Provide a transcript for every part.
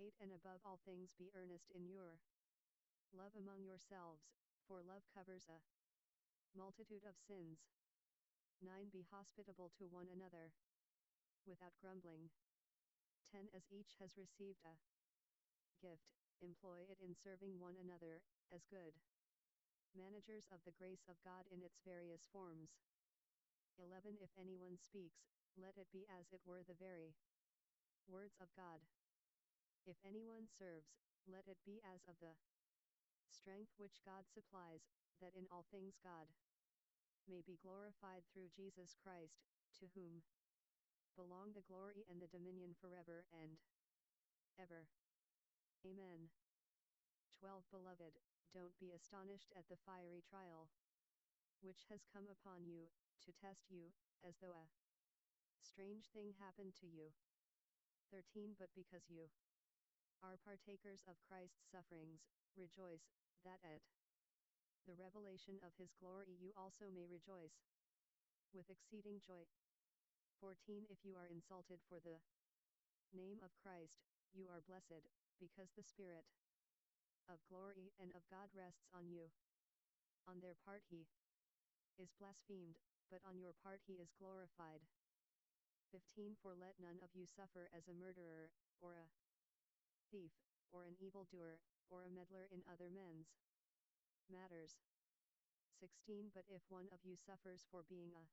8 And above all things be earnest in your love among yourselves, for love covers a multitude of sins. 9 Be hospitable to one another, without grumbling. 10 As each has received a gift, employ it in serving one another, as good managers of the grace of God in its various forms. 11 If anyone speaks, let it be as it were the very words of God. If anyone serves, let it be as of the strength which God supplies, that in all things God may be glorified through Jesus Christ, to whom belong the glory and the dominion forever and ever. Amen. 12 Beloved, don't be astonished at the fiery trial which has come upon you, to test you, as though a strange thing happened to you. 13 But because you are partakers of Christ's sufferings, rejoice, that at the revelation of his glory you also may rejoice with exceeding joy. 14 If you are insulted for the name of Christ, you are blessed, because the Spirit of glory and of God rests on you. On their part he is blasphemed, but on your part he is glorified. 15 For let none of you suffer as a murderer, or a thief, or an evildoer, or a meddler in other men's matters. 16 But if one of you suffers for being a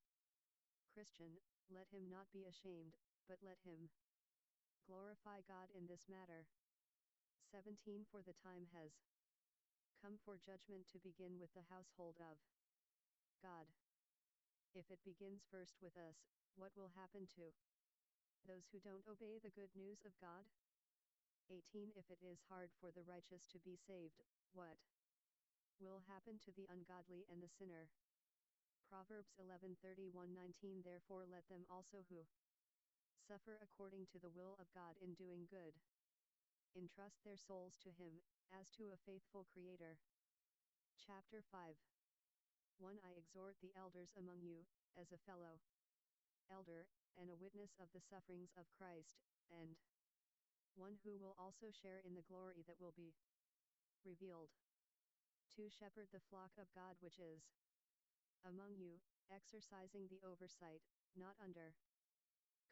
Christian, let him not be ashamed, but let him glorify God in this matter. 17 For the time has come for judgment to begin with the household of God. If it begins first with us, what will happen to those who don't obey the good news of God? 18 If it is hard for the righteous to be saved, what will happen to the ungodly and the sinner? Proverbs 11:31-19 Therefore let them also who suffer according to the will of God in doing good entrust their souls to him, as to a faithful Creator. Chapter 5 1 I exhort the elders among you, as a fellow elder, and a witness of the sufferings of Christ, and one who will also share in the glory that will be revealed. 2 Shepherd the flock of God which is among you, exercising the oversight, not under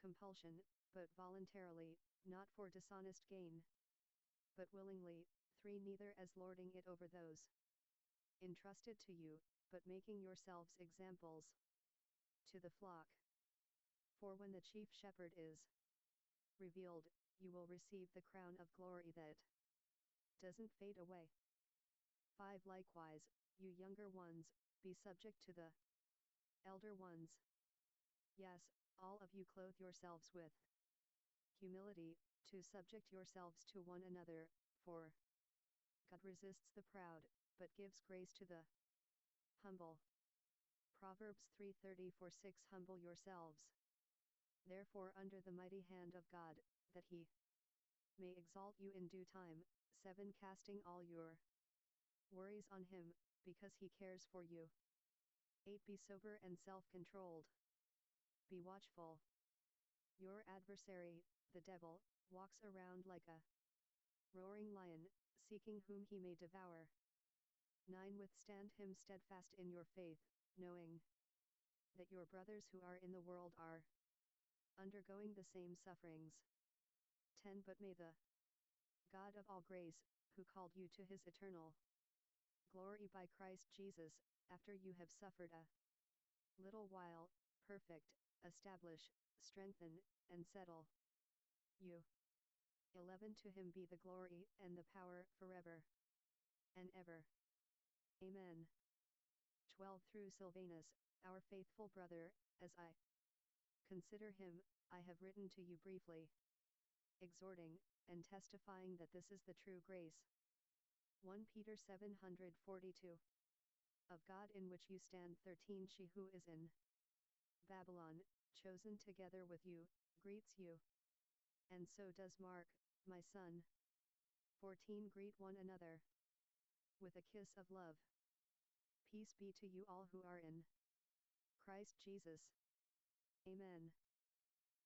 compulsion, but voluntarily, not for dishonest gain, but willingly. 3 Neither as lording it over those entrusted to you, but making yourselves examples to the flock. 4 When the chief shepherd is revealed, you will receive the crown of glory that doesn't fade away. 5 Likewise, you younger ones, be subject to the elder ones. Yes, all of you clothe yourselves with humility, to subject yourselves to one another, for God resists the proud, but gives grace to the humble. Proverbs 3:30-6 Humble yourselves, therefore, under the mighty hand of God, that he may exalt you in due time. 7 Casting all your worries on him, because he cares for you. 8 Be sober and self-controlled. Be watchful. Your adversary, the devil, walks around like a roaring lion, seeking whom he may devour. 9 Withstand him steadfast in your faith, knowing that your brothers who are in the world are undergoing the same sufferings. 10 But may the God of all grace, who called you to his eternal glory by Christ Jesus, after you have suffered a little while, perfect, establish, strengthen, and settle you. 11 To him be the glory and the power forever and ever. Amen. 12 Through Silvanus, our faithful brother, as I consider him, I have written to you briefly, exhorting and testifying that this is the true grace. 1 Peter 742 of God in which you stand. 13 She who is in Babylon, chosen together with you, greets you. And so does Mark, my son. 14 Greet one another with a kiss of love. Peace be to you all who are in Christ Jesus. Amen.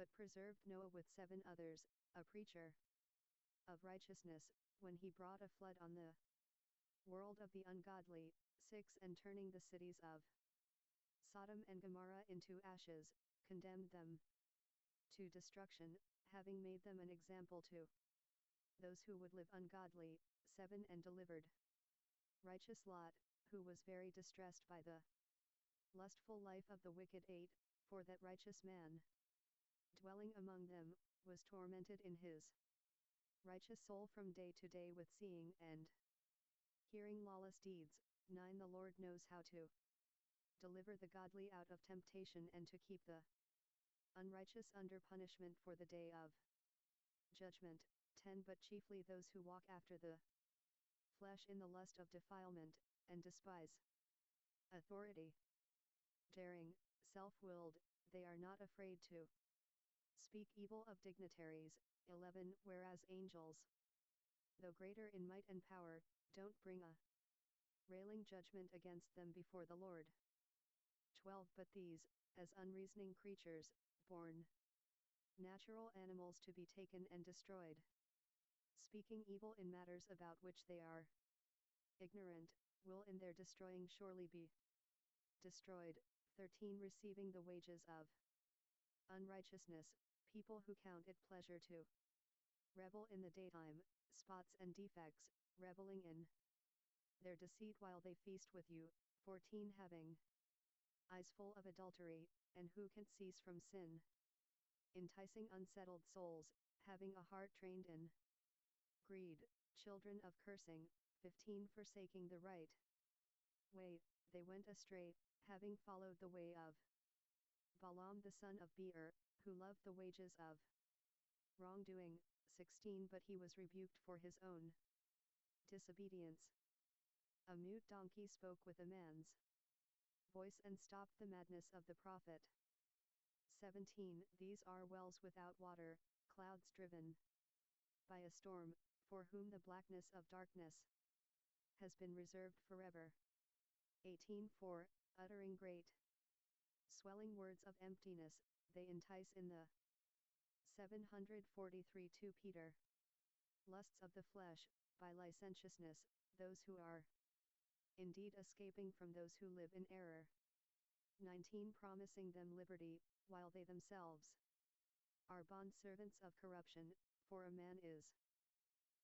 but preserved Noah with 7 others, a preacher of righteousness, when he brought a flood on the world of the ungodly. 6 And turning the cities of Sodom and Gomorrah into ashes, condemned them to destruction, having made them an example to those who would live ungodly. 7 And delivered righteous Lot, who was very distressed by the lustful life of the wicked. 8 For that righteous man, dwelling among them, was tormented in his righteous soul from day to day with seeing and hearing lawless deeds. 9 The Lord knows how to deliver the godly out of temptation and to keep the unrighteous under punishment for the day of judgment. 10 But chiefly those who walk after the flesh in the lust of defilement, and despise authority, daring, self-willed, they are not afraid to speak evil of dignitaries. 11 Whereas angels, though greater in might and power, don't bring a railing judgment against them before the Lord. 12 But these, as unreasoning creatures, born natural animals to be taken and destroyed, speaking evil in matters about which they are ignorant, will in their destroying surely be destroyed. 13 Receiving the wages of unrighteousness, people who count it pleasure to revel in the daytime, spots and defects, reveling in their deceit while they feast with you. 14 Having eyes full of adultery, and who can cease from sin, enticing unsettled souls, having a heart trained in greed, children of cursing. 15 Forsaking the right way, they went astray, having followed the way of Balaam the son of Beor, who loved the wages of wrongdoing. 16 But he was rebuked for his own disobedience. A mute donkey spoke with a man's voice and stopped the madness of the prophet. 17 These are wells without water, clouds driven by a storm, for whom the blackness of darkness has been reserved forever. 18 For, uttering great swelling words of emptiness, they entice in the 743 2 Peter. Lusts of the flesh, by licentiousness, those who are indeed escaping from those who live in error. 19 Promising them liberty, while they themselves are bondservants of corruption, for a man is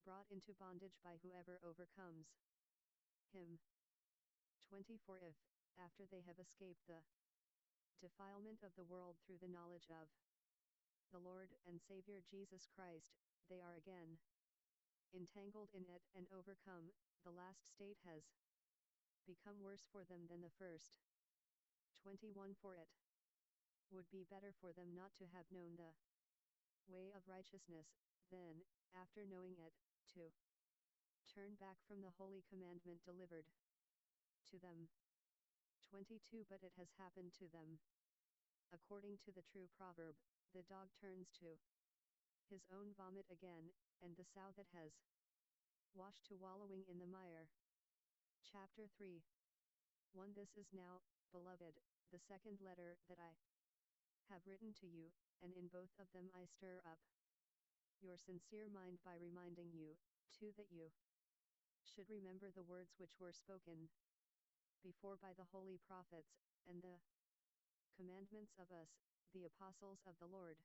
brought into bondage by whoever overcomes him. 24 If, after they have escaped the defilement of the world through the knowledge of the Lord and Savior Jesus Christ, they are again entangled in it and overcome, the last state has become worse for them than the first. 21 For it would be better for them not to have known the way of righteousness, than, after knowing it, to turn back from the holy commandment delivered to them. 22 But it has happened to them according to the true proverb, the dog turns to his own vomit again, and the sow that has washed to wallowing in the mire. Chapter 3 1 This is now, beloved, the second letter that I have written to you, and in both of them I stir up your sincere mind by reminding you, 2 That you should remember the words which were spoken before by the holy prophets, and the commandments of us, the apostles of the Lord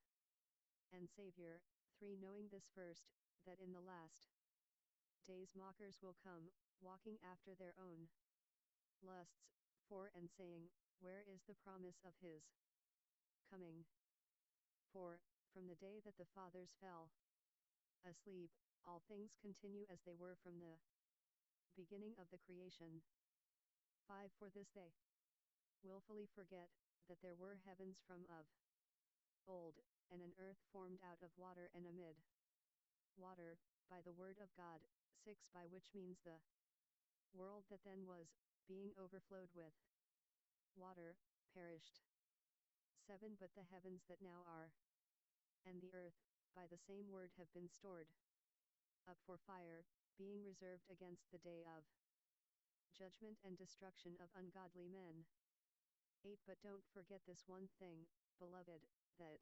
and Savior. 3 Knowing this first, that in the last days mockers will come, walking after their own lusts. 4 And saying, where is the promise of his coming? 4 From the day that the fathers fell asleep, all things continue as they were from the beginning of the creation. 5 For this they willfully forget that there were heavens from of old, and an earth formed out of water and amid water, by the word of God. 6 By which means the world that then was, being overflowed with water, perished. 7 But the heavens that now are, and the earth, by the same word have been stored up for fire, being reserved against the day of judgment and destruction of ungodly men. 8 But don't forget this one thing, beloved, that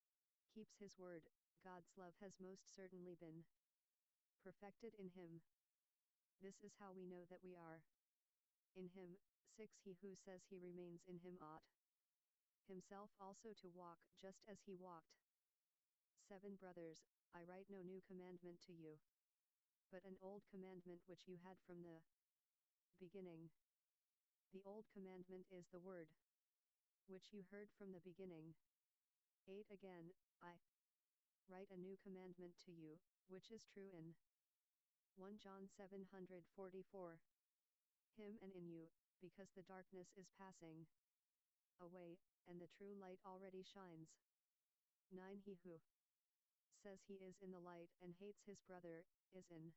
keeps his word, God's love has most certainly been perfected in him. This is how we know that we are in him. 6 He who says he remains in him ought himself also to walk just as he walked. 7 Brothers, I write no new commandment to you, but an old commandment which you had from the beginning. The old commandment is the word which you heard from the beginning. 8 Again, I write a new commandment to you, which is true in 1 John 744. Him and in you, because the darkness is passing away, and the true light already shines. 9 He who says he is in the light and hates his brother, is in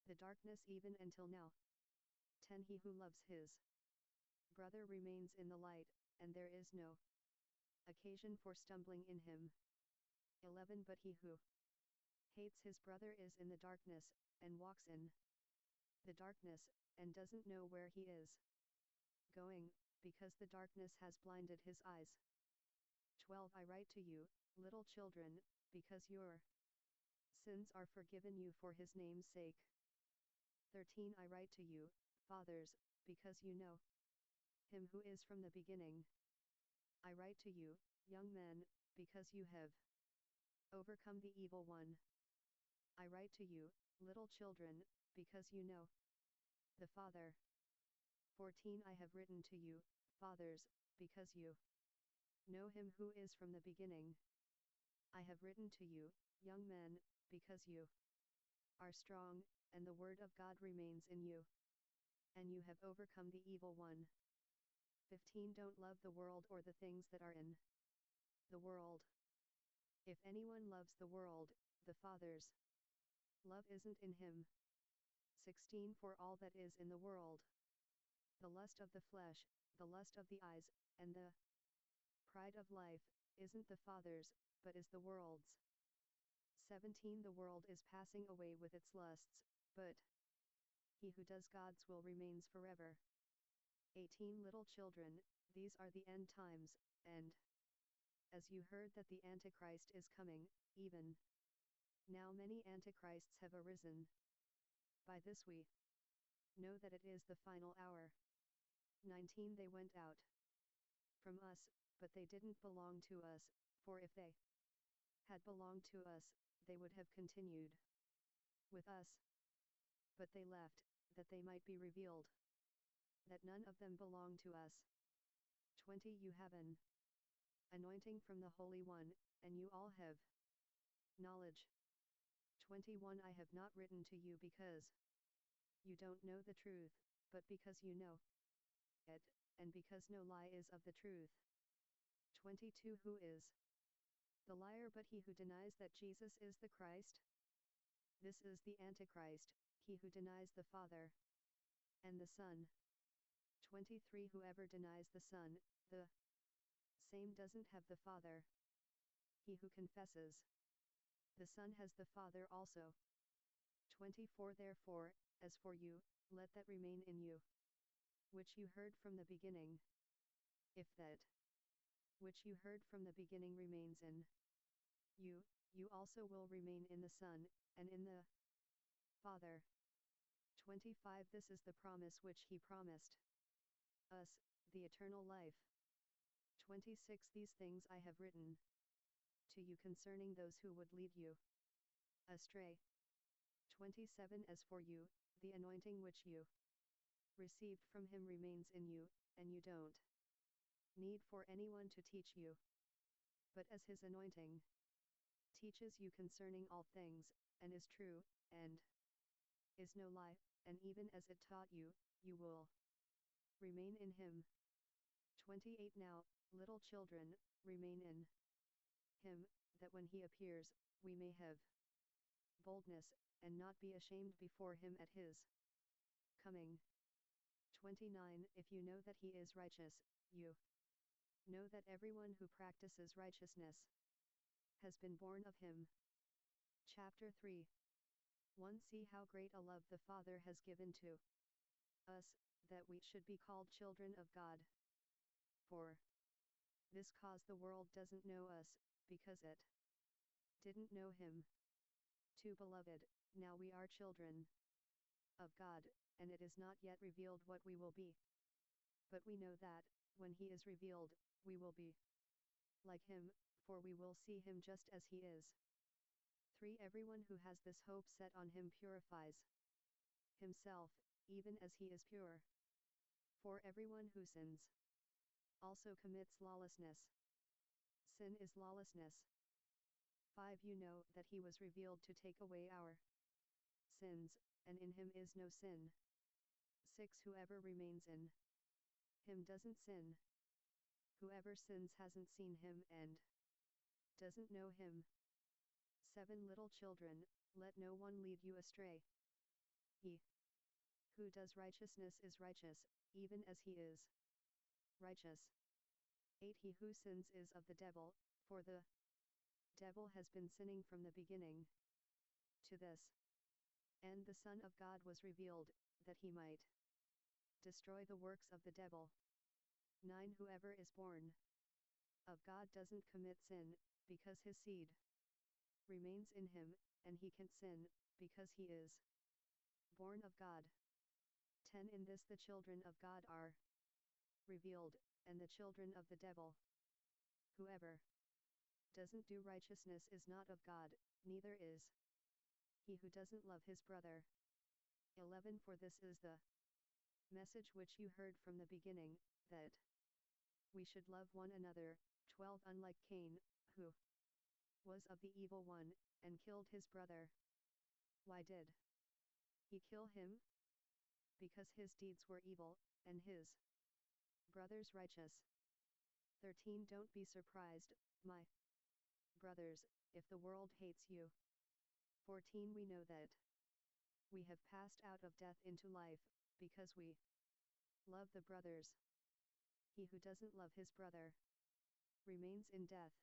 the darkness even until now. 10 He who loves his brother remains in the light, and there is no occasion for stumbling in him. 11 But he who hates his brother is in the darkness, and walks in the darkness, and doesn't know where he is going, because the darkness has blinded his eyes. 12 I write to you, little children, because your sins are forgiven you for his name's sake. 13 I write to you, fathers, because you know him who is from the beginning. I write to you, young men, because you have overcome the evil one. I write to you, little children, because you know the Father. 14 I have written to you, fathers, because you know him who is from the beginning. I have written to you, young men, because you are strong, and the word of God remains in you, and you have overcome the evil one. 15 Don't love the world or the things that are in the world. If anyone loves the world, the Father's love isn't in him. 16 For all that is in the world, the lust of the flesh, the lust of the eyes, and the pride of life, isn't the Father's, but is the world's. 17 The world is passing away with its lusts, but he who does God's will remains forever. 18 Little children, these are the end times, and as you heard that the Antichrist is coming, even now many Antichrists have arisen. By this we know that it is the final hour. 19 They went out from us, but they didn't belong to us, for if they had belonged to us, they would have continued with us. But they left, that they might be revealed that none of them belong to us. 20 You have an anointing from the Holy One, and you all have knowledge. 21 I have not written to you because you don't know the truth, but because you know it, and because no lie is of the truth. 22 Who is the liar but he who denies that Jesus is the Christ? This is the Antichrist, he who denies the Father and the Son. 23 Whoever denies the Son, the same doesn't have the Father. He who confesses the Son has the Father also. 24 Therefore, as for you, let that remain in you which you heard from the beginning. If that which you heard from the beginning remains in you, you also will remain in the Son, and in the Father. 25 This is the promise which he promised us, the eternal life. 26 These things I have written to you concerning those who would lead you astray. 27 As for you, the anointing which you received from him remains in you, and you don't need for anyone to teach you. But as his anointing teaches you concerning all things, and is true, and is no lie, and even as it taught you, you will remain in him. 28 Now, little children, remain in him, that when he appears, we may have boldness, and not be ashamed before him at his coming. 29 If you know that he is righteous, you know that everyone who practices righteousness has been born of him. Chapter 3 1 See how great a love the Father has given to us, that we should be called children of God. For this cause the world doesn't know us, because it didn't know him. 2 Beloved, now we are children of God, and it is not yet revealed what we will be. But we know that, when he is revealed, we will be like him, for we will see him just as he is. 3 Everyone who has this hope set on him purifies himself, even as he is pure. 4 Everyone who sins also commits lawlessness. Sin is lawlessness. 5 You know that he was revealed to take away our sins, and in him is no sin. 6 Whoever remains in him doesn't sin. Whoever sins hasn't seen him and doesn't know him. 7 Little children, let no one lead you astray. He who does righteousness is righteous, even as he is righteous. 8 He who sins is of the devil, for the devil has been sinning from the beginning. To this end the Son of God was revealed, that he might destroy the works of the devil. 9 Whoever is born of God doesn't commit sin, because his seed remains in him, and he can't sin, because he is born of God. 10 In this the children of God are revealed, and the children of the devil. Whoever doesn't do righteousness is not of God, neither is he who doesn't love his brother. 11 For this is the message which you heard from the beginning, that we should love one another. 12 Unlike Cain, who was of the evil one, and killed his brother. Why did he kill him? Because his deeds were evil, and his brothers righteous. 13 Don't be surprised, my brothers, if the world hates you. 14 We know that we have passed out of death into life, because we love the brothers. He who doesn't love his brother remains in death.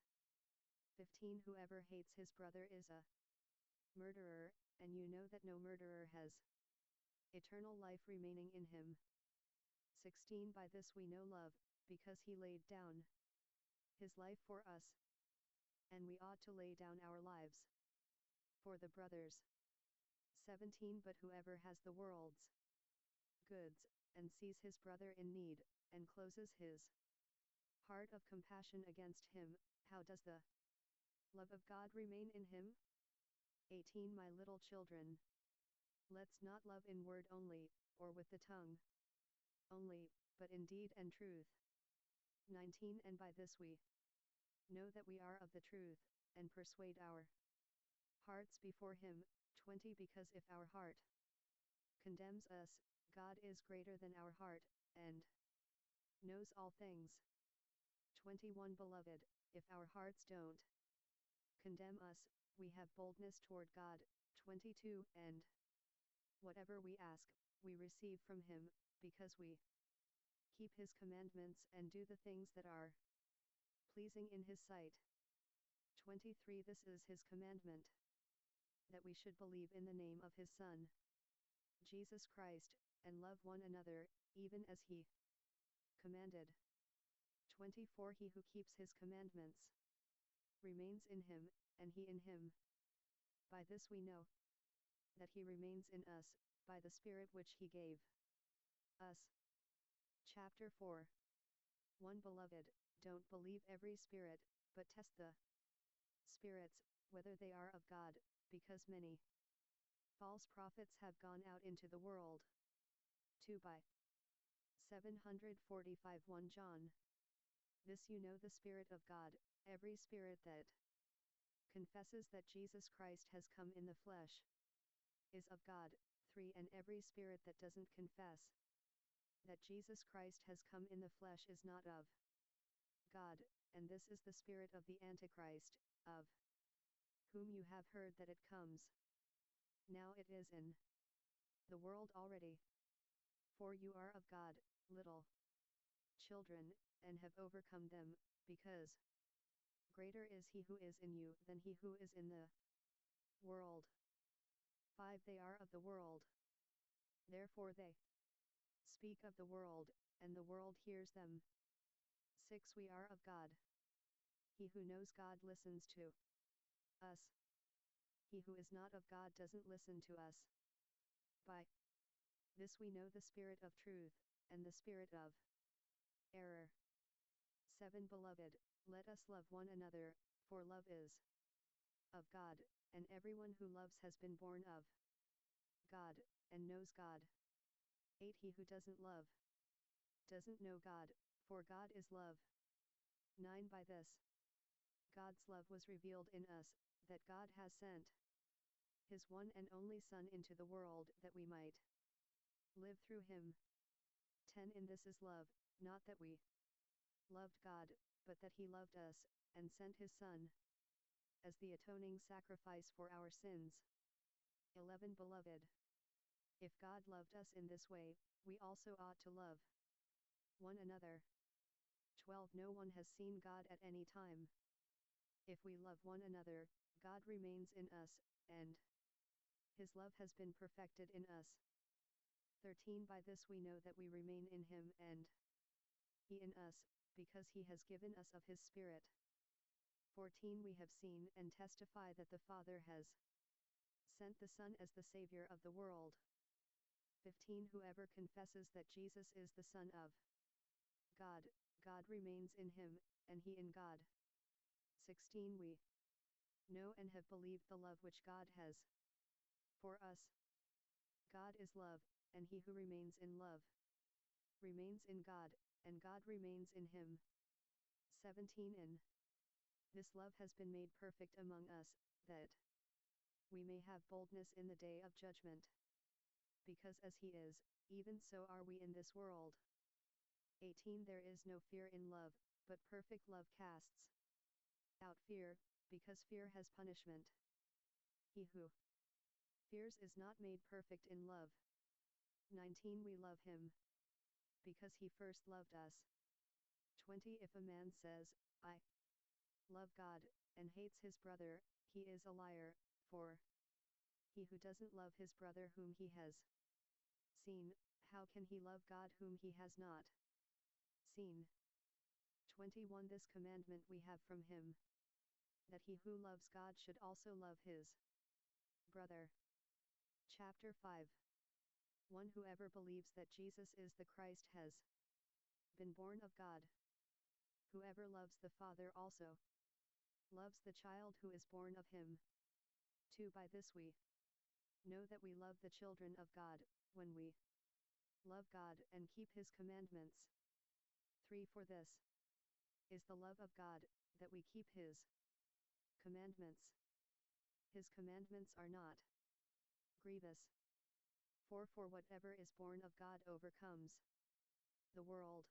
15 Whoever hates his brother is a murderer, and you know that no murderer has eternal life remaining in him. 16 By this we know love, because he laid down his life for us, and we ought to lay down our lives for the brothers. 17 But whoever has the world's goods, and sees his brother in need, and closes his heart of compassion against him, how does the love of God remain in him? 18 My little children, let's not love in word only, or with the tongue only, but in deed and truth. 19 And by this we know that we are of the truth, and persuade our hearts before him. 20 Because if our heart condemns us, God is greater than our heart, and knows all things. 21 Beloved, if our hearts don't condemn us, we have boldness toward God. 22 And whatever we ask, we receive from him, because we keep his commandments and do the things that are pleasing in his sight. 23 This is his commandment, that we should believe in the name of his Son, Jesus Christ, and love one another, even as he commanded. 24 He who keeps his commandments remains in him, and he in him. By this we know that he remains in us, by the Spirit which he gave us. Chapter 4 1 Beloved, don't believe every spirit, but test the spirits, whether they are of God, because many false prophets have gone out into the world. 2 by 745 1 John. This you know the Spirit of God, every spirit that confesses that Jesus Christ has come in the flesh is of God. 3 And every spirit that doesn't confess that Jesus Christ has come in the flesh is not of God, and this is the spirit of the Antichrist, of whom you have heard that it comes. Now it is in the world already. For you are of God, little children, and have overcome them, because greater is he who is in you than he who is in the world. 5 They are of the world, therefore they speak of the world, and the world hears them. 6 We are of God. He who knows God listens to us. He who is not of God doesn't listen to us. By this we know the spirit of truth, and the spirit of error. 7 Beloved, let us love one another, for love is of God, and everyone who loves has been born of God, and knows God. 8 He who doesn't love doesn't know God, for God is love. 9 By this God's love was revealed in us, that God has sent His one and only Son into the world that we might live through Him. 10 In this is love, not that we loved God, but that He loved us, and sent His Son as the atoning sacrifice for our sins. 11 Beloved, if God loved us in this way, we also ought to love one another. 12 No one has seen God at any time. If we love one another, God remains in us, and His love has been perfected in us. 13 By this we know that we remain in Him and He in us, because He has given us of His Spirit. 14 We have seen and testify that the Father has sent the Son as the Savior of the world. 15 Whoever confesses that Jesus is the Son of God, God remains in him, and he in God. 16 We know and have believed the love which God has for us. God is love, and he who remains in love remains in God, and God remains in him. 17 In this love has been made perfect among us, that we may have boldness in the day of judgment. Because as he is, even so are we in this world. 18 There is no fear in love, but perfect love casts out fear, because fear has punishment. He who fears is not made perfect in love. 19 We love him because he first loved us. 20 If a man says, I love God, and hates his brother, he is a liar, for he who doesn't love his brother whom he has seen, how can he love God whom he has not seen? 21 This commandment we have from him, that he who loves God should also love his brother. Chapter 5 1 Whoever believes that Jesus is the Christ has been born of God. Whoever loves the Father also loves the child who is born of him. 2 By this we know that we love the children of God, when we love God and keep his commandments. 3 For this is the love of God, that we keep his commandments. His commandments are not grievous. 4 For whatever is born of God overcomes the world.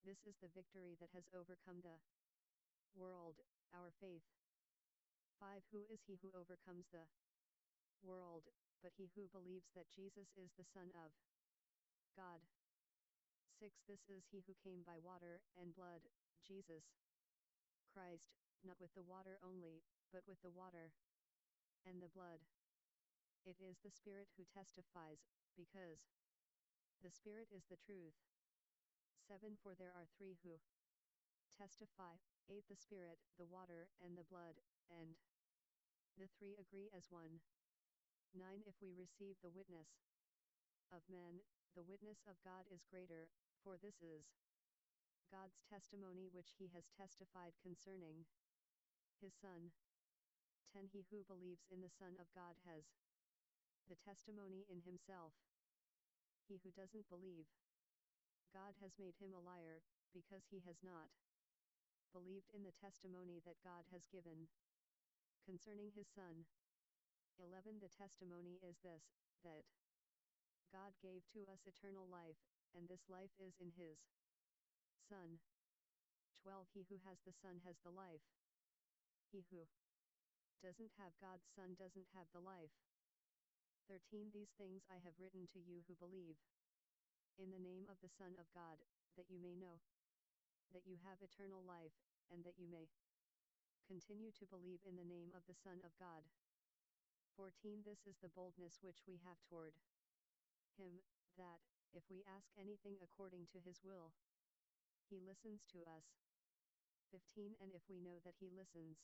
This is the victory that has overcome the world, our faith. 5 Who is he who overcomes the world, but he who believes that Jesus is the Son of God. 6 This is he who came by water and blood, Jesus Christ, not with the water only, but with the water and the blood. It is the Spirit who testifies, because the Spirit is the truth. 7 For there are three who testify, 8 The Spirit, the water, and the blood, and the three agree as one. 9 If we receive the witness of men, the witness of God is greater, for this is God's testimony which he has testified concerning his Son. 10 He who believes in the Son of God has the testimony in himself. He who doesn't believe God has made him a liar, because he has not believed in the testimony that God has given concerning his Son. 11 The testimony is this, that God gave to us eternal life, and this life is in his Son. 12 He who has the Son has the life. He who doesn't have God's Son doesn't have the life. 13 These things I have written to you who believe in the name of the Son of God, that you may know that you have eternal life, and that you may continue to believe in the name of the Son of God. 14 This is the boldness which we have toward him, that, if we ask anything according to his will, he listens to us. 15 And if we know that he listens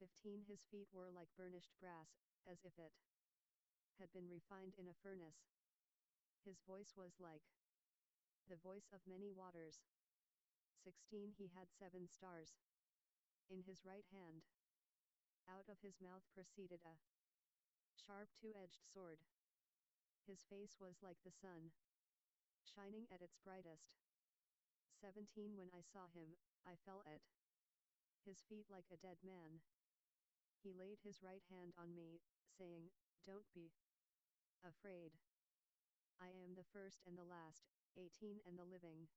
15 His feet were like burnished brass, as if it had been refined in a furnace. His voice was like the voice of many waters. 16 He had 7 stars in his right hand. Out of his mouth proceeded a sharp two-edged sword. His face was like the sun, shining at its brightest. 17 When I saw him, I fell at his feet like a dead man. He laid his right hand on me, saying, "Don't be afraid. I am the first and the last, 18 and the living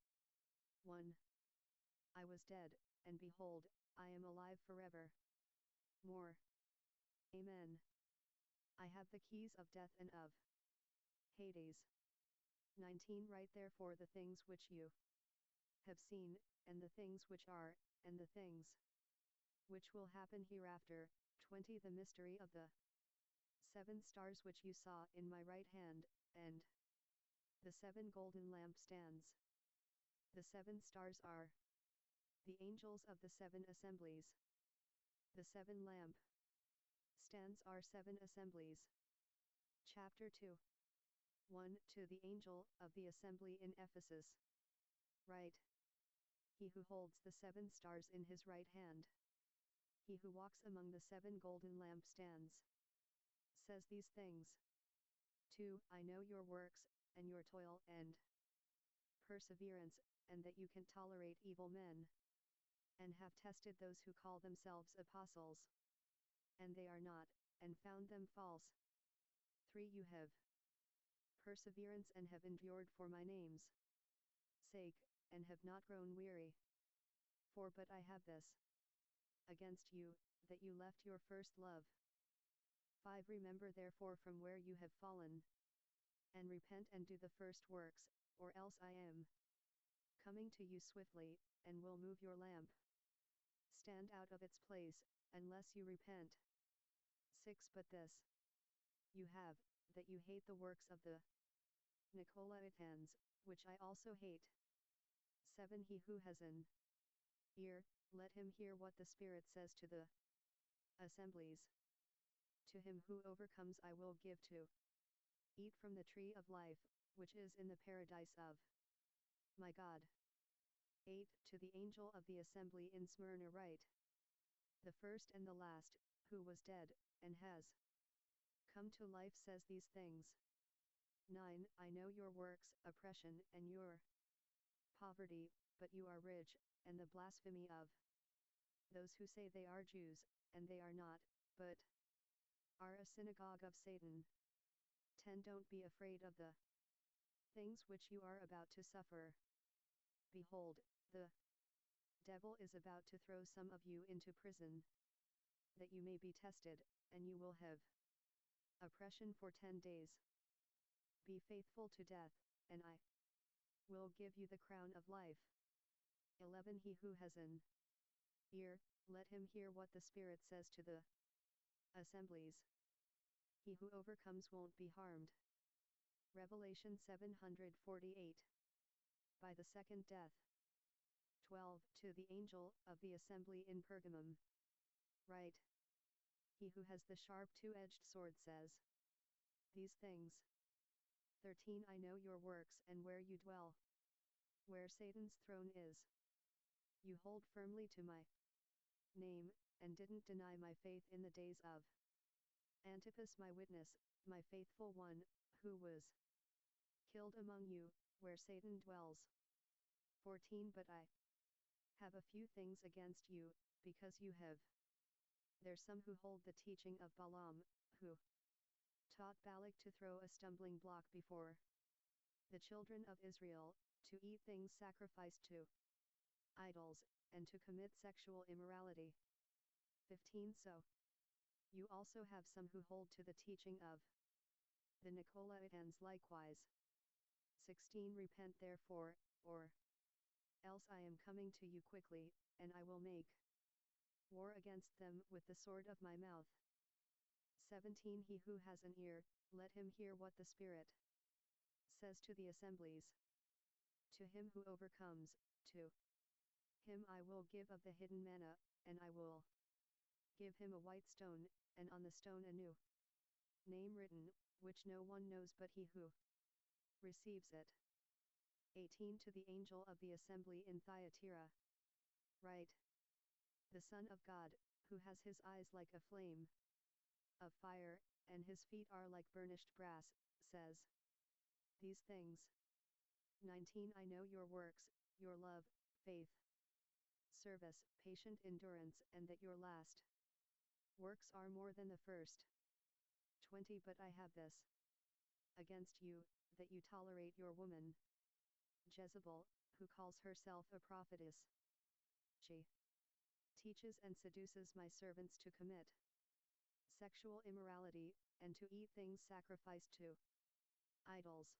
one. I was dead, and behold, I am alive forever more. Amen. I have the keys of death and of Hades." 19 Write therefore the things which you have seen, and the things which are, and the things which will happen hereafter. 20 The mystery of the 7 stars which you saw in my right hand, and the 7 golden lampstands. The 7 stars are the angels of the 7 assemblies. The 7 lamp stands are 7 assemblies. Chapter 2. 1. To the angel of the assembly in Ephesus. Write: He who holds the 7 stars in his right hand, he who walks among the 7 golden lampstands, says these things. 2. I know your works, and your toil and perseverance, and that you can tolerate evil men, and have tested those who call themselves apostles, and they are not, and found them false. 3. You have perseverance and have endured for my name's sake, and have not grown weary. 4. But I have this against you, that you left your first love. 5. Remember therefore from where you have fallen, and repent and do the first works, or else I am coming to you swiftly, and will move your lamp stand out of its place, unless you repent. 6. But this you have, that you hate the works of the Nicolaitans, which I also hate. 7. He who has an ear, let him hear what the Spirit says to the assemblies. To him who overcomes I will give to eat from the tree of life, which is in the paradise of my God. 8. To the angel of the assembly in Smyrna write: The first and the last, who was dead, and has come to life, says these things. 9. I know your works, oppression, and your poverty, but you are rich, and the blasphemy of those who say they are Jews, and they are not, but are a synagogue of Satan. 10. Don't be afraid of the things which you are about to suffer. Behold, the devil is about to throw some of you into prison, that you may be tested, and you will have oppression for 10 days. Be faithful to death, and I will give you the crown of life. 11. He who has an ear, let him hear what the Spirit says to the assemblies. He who overcomes won't be harmed. Revelation 748. By the second death. 12. To the angel of the assembly in Pergamum write: He who has the sharp two-edged sword says these things. 13. I know your works and where you dwell, where Satan's throne is. You hold firmly to my name, and didn't deny my faith in the days of Antipas my witness, my faithful one, who was killed among you, where Satan dwells. 14. But I have a few things against you, because you have there some who hold the teaching of Balaam, who taught Balak to throw a stumbling block before the children of Israel, to eat things sacrificed to idols, and to commit sexual immorality. 15. So you also have some who hold to the teaching of the Nicolaitans likewise. 16. Repent therefore, or else I am coming to you quickly, and I will make war against them with the sword of my mouth. 17. He who has an ear, let him hear what the Spirit says to the assemblies. To him who overcomes, to him I will give of the hidden manna, and I will Give him a white stone, and on the stone a new name written, which no one knows but he who receives it. 18 To the angel of the assembly in Thyatira. Write. The Son of God, who has his eyes like a flame of fire, and his feet are like burnished brass, says these things. 19 I know your works, your love, faith, service, patient endurance, and that your last works are more than the first. 20 But I have this against you, that you tolerate your woman Jezebel, who calls herself a prophetess. She teaches and seduces my servants to commit sexual immorality, and to eat things sacrificed to idols.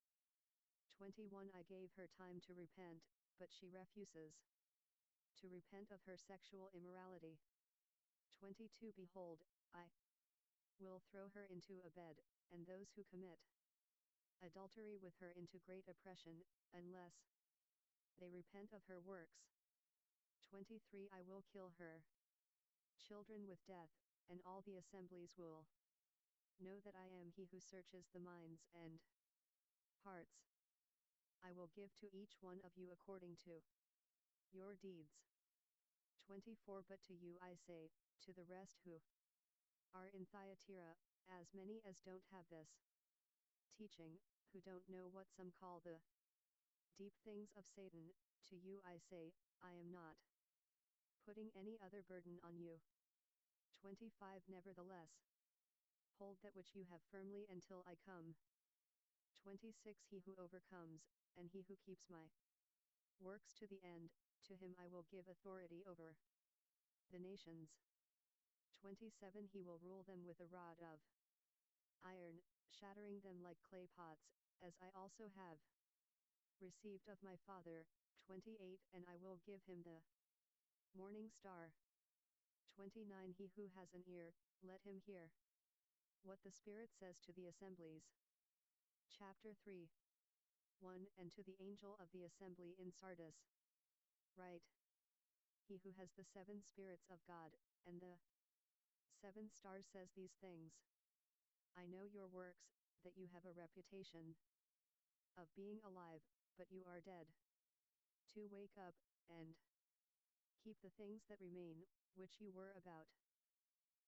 21 I gave her time to repent, but she refuses to repent of her sexual immorality. 22 Behold, I will throw her into a bed, and those who commit adultery with her into great oppression, unless they repent of her works. 23 I will kill her children with death, and all the assemblies will know that I am he who searches the minds and hearts. I will give to each one of you according to your deeds. 24 But to you I say, to the rest who are in Thyatira, as many as don't have this teaching, who don't know what some call the deep things of Satan, to you I say, I am not putting any other burden on you. 25 Nevertheless, hold that which you have firmly until I come. 26 He who overcomes, and he who keeps my works to the end, to him I will give authority over the nations. 27 He will rule them with a rod of iron, shattering them like clay pots, as I also have received of my Father. 28 And I will give him the morning star. 29 He who has an ear, let him hear what the Spirit says to the assemblies. Chapter 3. 1 And to the angel of the assembly in Sardis. Write. He who has the 7 spirits of God, and the 7 stars says these things. I know your works, that you have a reputation of being alive, but you are dead. 2 Wake up, and keep the things that remain, which you were about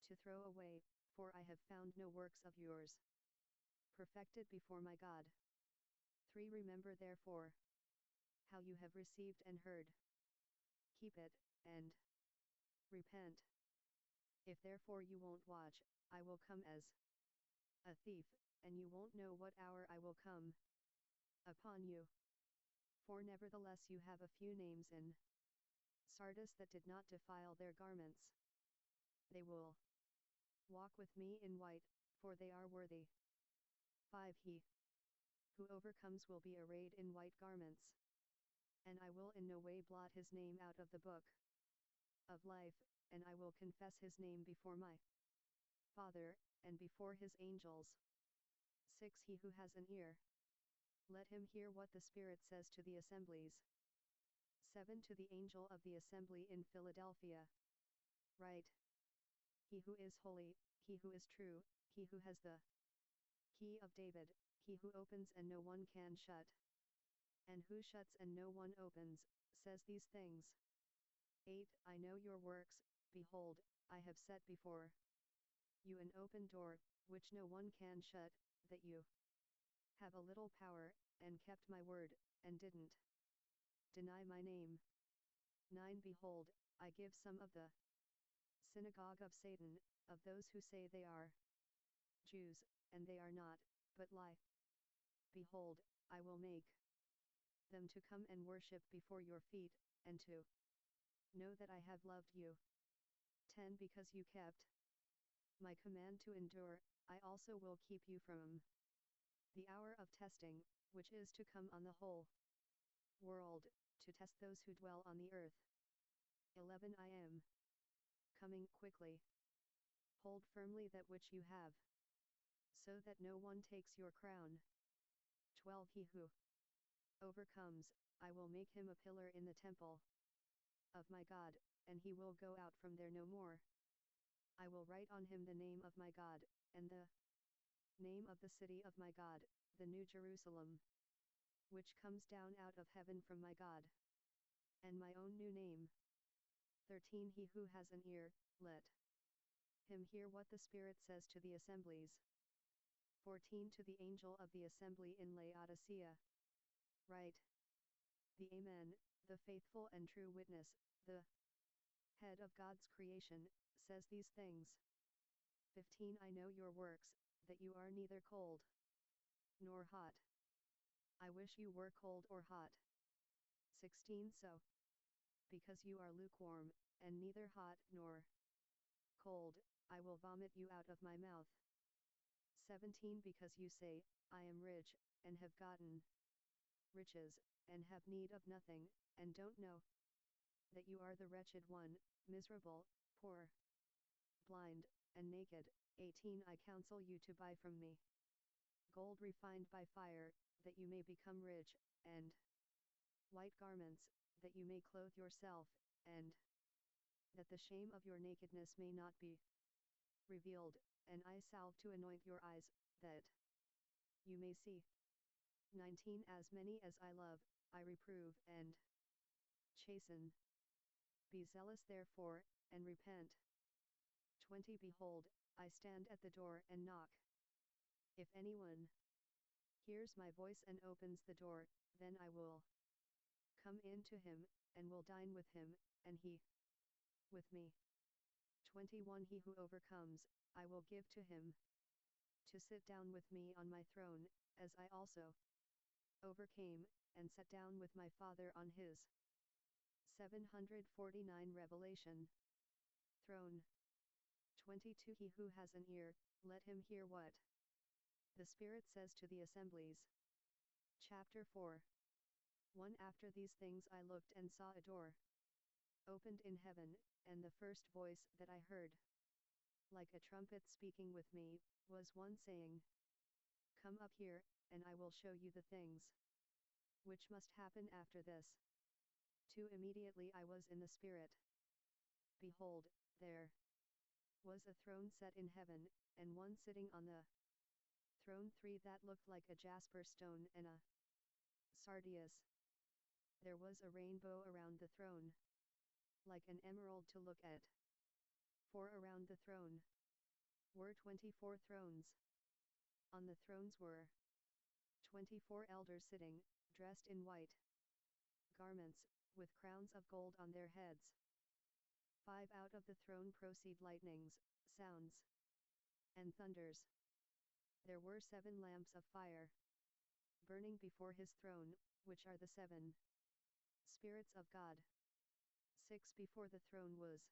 to throw away, for I have found no works of yours perfected before my God. 3 Remember therefore how you have received and heard. Keep it, and repent. If therefore you won't watch, I will come as a thief, and you won't know what hour I will come upon you. 4 Nevertheless you have a few names in Sardis that did not defile their garments. They will walk with me in white, for they are worthy. 5 He who overcomes will be arrayed in white garments, and I will in no way blot his name out of the book of life, and I will confess his name before my Father, and before his angels. 6 He who has an ear, let him hear what the Spirit says to the assemblies. 7 To the angel of the assembly in Philadelphia. Write. He who is holy, he who is true, he who has the key of David, he who opens and no one can shut, and who shuts and no one opens, says these things. 8 I know your works, behold, I have set before you an open door, which no one can shut, that you have a little power, and kept my word, and didn't deny my name. 9 Behold, I give some of the synagogue of Satan, of those who say they are Jews, and they are not, but lie. Behold, I will make them to come and worship before your feet, and to know that I have loved you. 10 Because you kept my command to endure, I also will keep you from the hour of testing, which is to come on the whole world, to test those who dwell on the earth. 11 I am coming quickly. Hold firmly that which you have, so that no one takes your crown. 12 He who overcomes, I will make him a pillar in the temple of my God, and he will go out from there no more. I will write on him the name of my God, and the name of the city of my God, the New Jerusalem, which comes down out of heaven from my God, and my own new name. 13 He who has an ear, let him hear what the Spirit says to the assemblies. 14 To the angel of the assembly in Laodicea, write, the Amen, the faithful and true witness, the head of God's creation, says these things. 15 I know your works, that you are neither cold nor hot. I wish you were cold or hot. 16 So, because you are lukewarm, and neither hot nor cold, I will vomit you out of my mouth. 17 Because you say, I am rich, and have gotten riches, and have need of nothing, and don't know that you are the wretched one, miserable, poor, blind, and naked. 18 I counsel you to buy from me gold refined by fire, that you may become rich, and white garments, that you may clothe yourself, and that the shame of your nakedness may not be revealed, and eye salve to anoint your eyes, that you may see. 19 As many as I love, I reprove and chasten. Be zealous therefore, and repent. 20 Behold, I stand at the door and knock. If anyone hears my voice and opens the door, then I will come in to him, and will dine with him, and he with me. 21 He who overcomes, I will give to him to sit down with me on my throne, as I also overcame, and sat down with my Father on his. 749 Revelation. Throne. 22 He who has an ear, let him hear what the Spirit says to the assemblies. Chapter 4. 1 After these things I looked and saw a door opened in heaven, and the first voice that I heard, like a trumpet speaking with me, was one saying, Come up here, and I will show you the things which must happen after this. 2 Immediately I was in the Spirit. Behold, there was a throne set in heaven, and one sitting on the throne. 3 That looked like a jasper stone and a sardius. There was a rainbow around the throne, like an emerald to look at. 4 Around the throne were 24 thrones. On the thrones were 24 elders sitting, dressed in white garments, with crowns of gold on their heads. 5 Out of the throne proceed lightnings, sounds, and thunders. There were 7 lamps of fire burning before his throne, which are the 7 spirits of God. 6 Before the throne was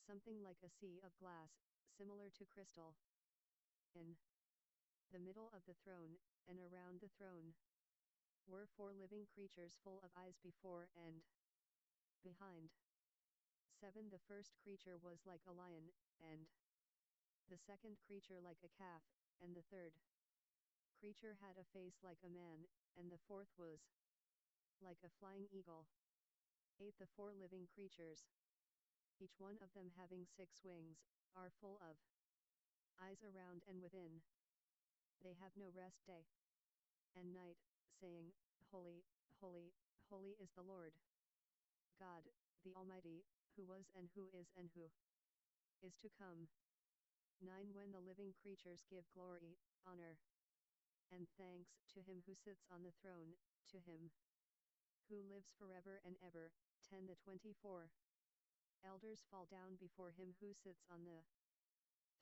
something like a sea of glass, similar to crystal. In the middle of the throne, and around the throne, were 4 living creatures full of eyes before and behind. 7 The first creature was like a lion, and the second creature like a calf, and the third creature had a face like a man, and the fourth was like a flying eagle. 8 The 4 living creatures, each one of them having 6 wings, are full of eyes around and within. They have no rest day and night, saying, Holy, holy, holy is the Lord God, the Almighty, who was and who is is to come. 9 When the living creatures give glory, honor, and thanks to him who sits on the throne, to him who lives forever and ever. 10 The 24 elders fall down before him who sits on the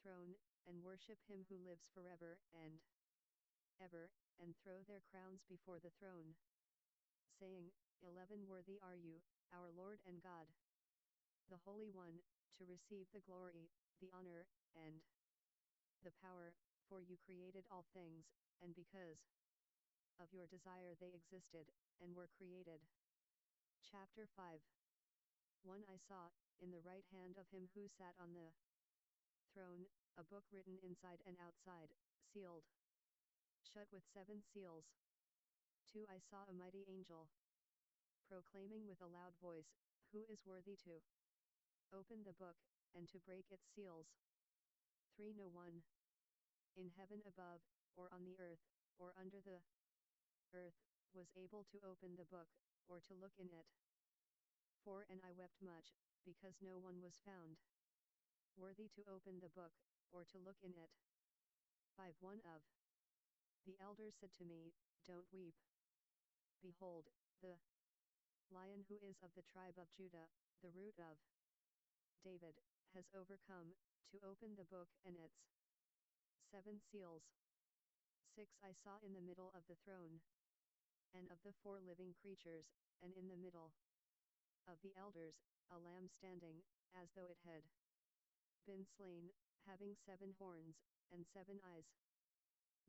throne, and worship him who lives forever and ever, and throw their crowns before the throne, saying, 11 Worthy are you, our Lord and God, the Holy One, to receive the glory, the honor, and the power, for you created all things, and because of your desire they existed, and were created. Chapter 5. 1 I saw, in the right hand of him who sat on the throne, a book written inside and outside, sealed shut with 7 seals. 2 I saw a mighty angel proclaiming with a loud voice, Who is worthy to open the book, and to break its seals. 3. No one in heaven above, or on the earth, or under the earth, was able to open the book, or to look in it. 4. And I wept much, because no one was found worthy to open the book, or to look in it. 5. One of the elders said to me, Don't weep. Behold, the Lion who is of the tribe of Judah, the root of David, has overcome, to open the book and its 7 seals. 6. I saw in the middle of the throne, and of the 4 living creatures, and in the middle of the elders, a lamb standing, as though it had been slain, having 7 horns, and 7 eyes,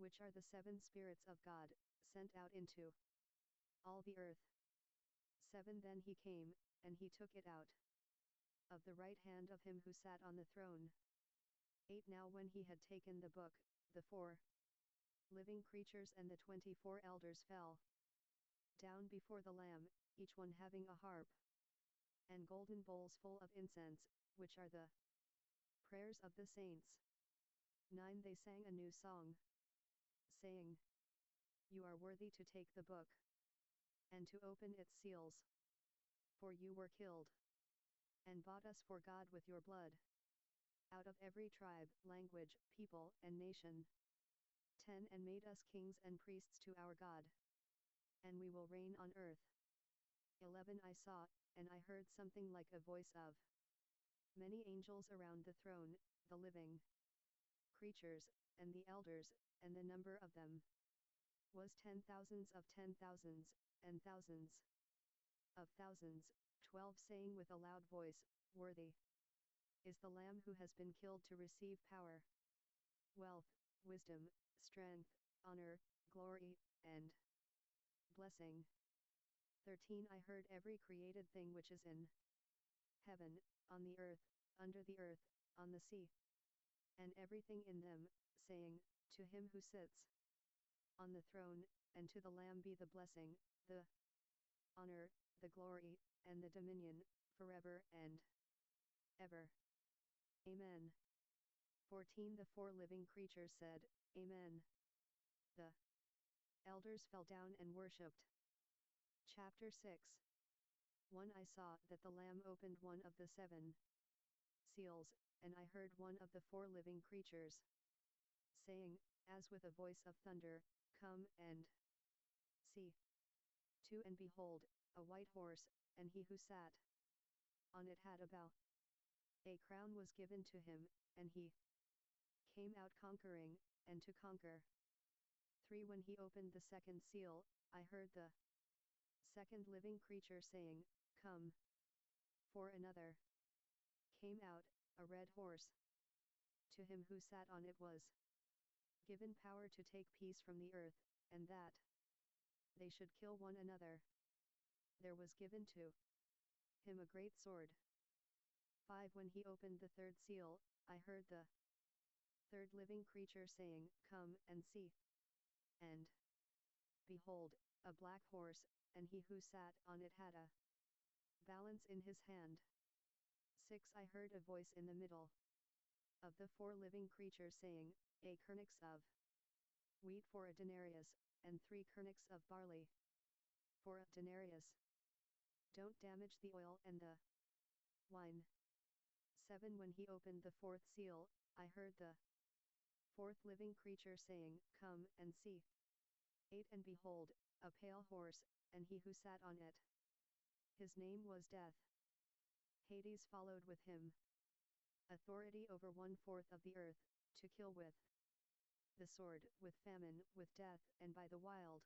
which are the 7 spirits of God, sent out into all the earth. 7. Then he came, and he took it out of the right hand of him who sat on the throne. 8. Now when he had taken the book, the 4 living creatures and the 24 elders fell down before the Lamb, each one having a harp and golden bowls full of incense, which are the prayers of the saints. 9. They sang a new song, saying, You are worthy to take the book, and to open its seals. For you were killed, and bought us for God with your blood, out of every tribe, language, people, and nation. 10. And made us kings and priests to our God, and we will reign on earth. 11. I saw, and I heard something like a voice of many angels around the throne, the living creatures, and the elders, and the number of them was 10,000s of 10,000s, and thousands of thousands. 12. Saying with a loud voice, Worthy is the Lamb who has been killed to receive power, wealth, wisdom, strength, honor, glory, and blessing. 13. I heard every created thing which is in heaven, on the earth, under the earth, on the sea, and everything in them, saying, To him who sits on the throne, and to the Lamb be the blessing, the honor, the glory, and the dominion, forever and ever. Amen. 14. The 4 living creatures said, Amen. The elders fell down and worshipped. Chapter 6. 1. I saw that the Lamb opened one of the 7 seals, and I heard one of the 4 living creatures saying, as with a voice of thunder, Come and see. 2. And behold, a white horse, and he who sat on it had a bow. A crown was given to him, and he came out conquering, and to conquer. 3. When he opened the 2nd seal, I heard the 2nd living creature saying, Come. 4. Another came out, a red horse. To him who sat on it was given power to take peace from the earth, and that they should kill one another. There was given to him a great sword. 5. When he opened the 3rd seal, I heard the 3rd living creature saying, Come and see. And behold, a black horse, and he who sat on it had a balance in his hand. 6. I heard a voice in the middle of the 4 living creatures saying, A kernix of wheat for a denarius, and 3 kernix of barley for a denarius. Don't damage the oil and the wine. 7. When he opened the 4th seal, I heard the 4th living creature saying, Come and see. 8. And behold, a pale horse, and he who sat on it. His name was Death. Hades followed with him. Authority over 1/4 of the earth, to kill with the sword, with famine, with death, and by the wild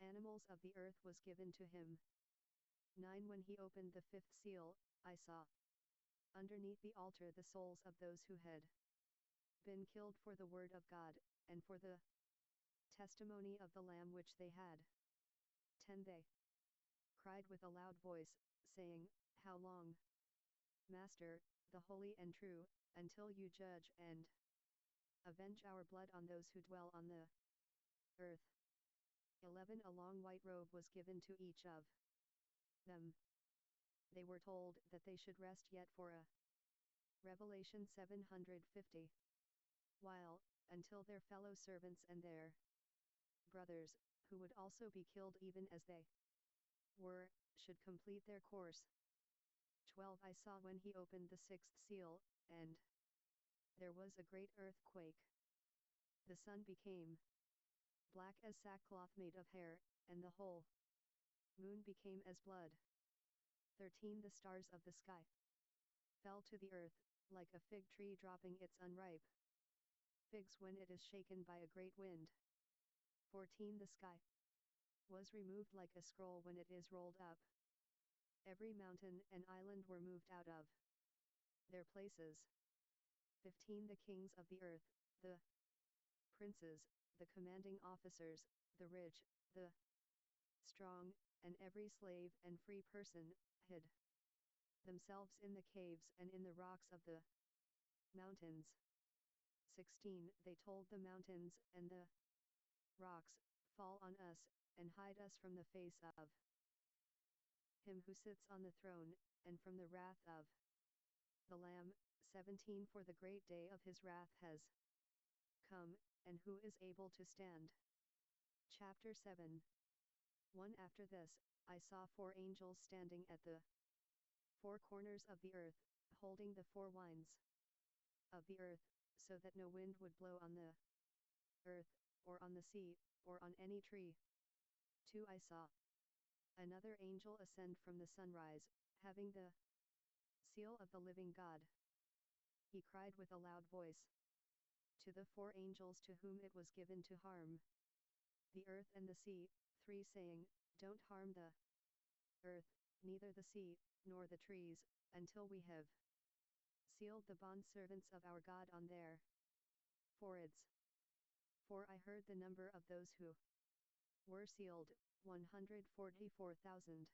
animals of the earth was given to him. 9. When he opened the 5th seal, I saw underneath the altar the souls of those who had been killed for the word of God, and for the testimony of the Lamb which they had. 10. They cried with a loud voice, saying, How long, Master, the holy and true, until you judge and avenge our blood on those who dwell on the earth? 11. A long white robe was given to each of them. They were told that they should rest yet for a Revelation 750. While, until their fellow servants and their brothers, who would also be killed even as they were, should complete their course. 12 I saw when he opened the sixth seal, and there was a great earthquake. The sun became black as sackcloth made of hair, and the whole moon became as blood. 13 The stars of the sky fell to the earth, like a fig tree dropping its unripe figs when it is shaken by a great wind. 14 The sky was removed like a scroll when it is rolled up. Every mountain and island were moved out of their places. 15 The kings of the earth, the princes, the commanding officers, the rich, the strong, and every slave and free person, hid themselves in the caves and in the rocks of the mountains. 16 They told the mountains and the rocks, fall on us, and hide us from the face of him who sits on the throne, and from the wrath of the Lamb. 17 For the great day of his wrath has come, and who is able to stand? Chapter 7. 1 After this, I saw 4 angels standing at the 4 corners of the earth, holding the 4 winds of the earth, so that no wind would blow on the earth, or on the sea, or on any tree. 2 I saw another angel ascend from the sunrise, having the seal of the living God. He cried with a loud voice to the 4 angels to whom it was given to harm the earth and the sea, 3 saying, Don't harm the earth, neither the sea, nor the trees, until we have sealed the bondservants of our God on their foreheads. 4 I heard the number of those who were sealed, 144,000.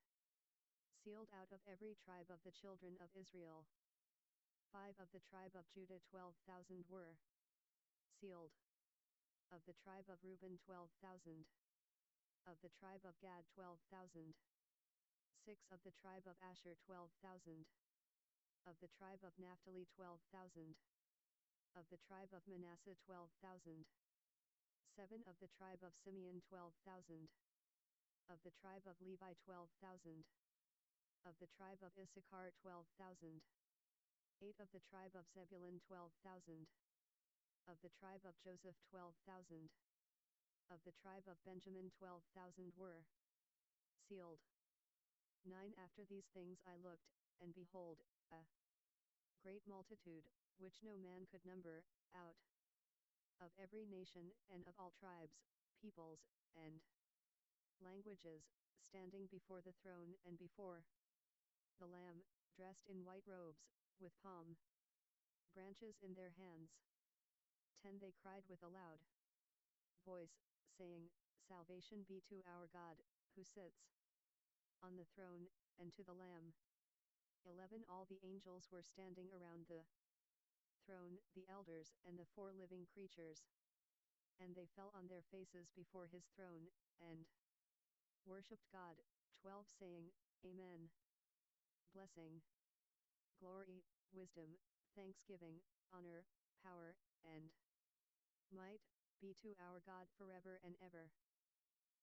Sealed out of every tribe of the children of Israel. 5 Of the tribe of Judah 12,000 were sealed. Of the tribe of Reuben 12,000. Of the tribe of Gad 12,000. 6 Of the tribe of Asher 12,000. Of the tribe of Naphtali 12,000. Of the tribe of Manasseh 12,000. 7 Of the tribe of Simeon 12,000. Of the tribe of Levi 12,000. Of the tribe of Issachar 12,000. 8 Of the tribe of Zebulun 12,000. Of the tribe of Joseph 12,000. Of the tribe of Benjamin 12,000 were sealed. 9 After these things I looked, and behold, a great multitude, which no man could number, out of every nation and of all tribes, peoples, and languages, standing before the throne and before the Lamb, dressed in white robes, with palm branches in their hands. 10 They cried with a loud voice, saying, Salvation be to our God, who sits on the throne, and to the Lamb. 11 All the angels were standing around the throne, the elders and the 4 living creatures. And they fell on their faces before his throne, and worshipped God. 12 Saying, Amen. Blessing, glory, wisdom, thanksgiving, honor, power, and might, be to our God forever and ever.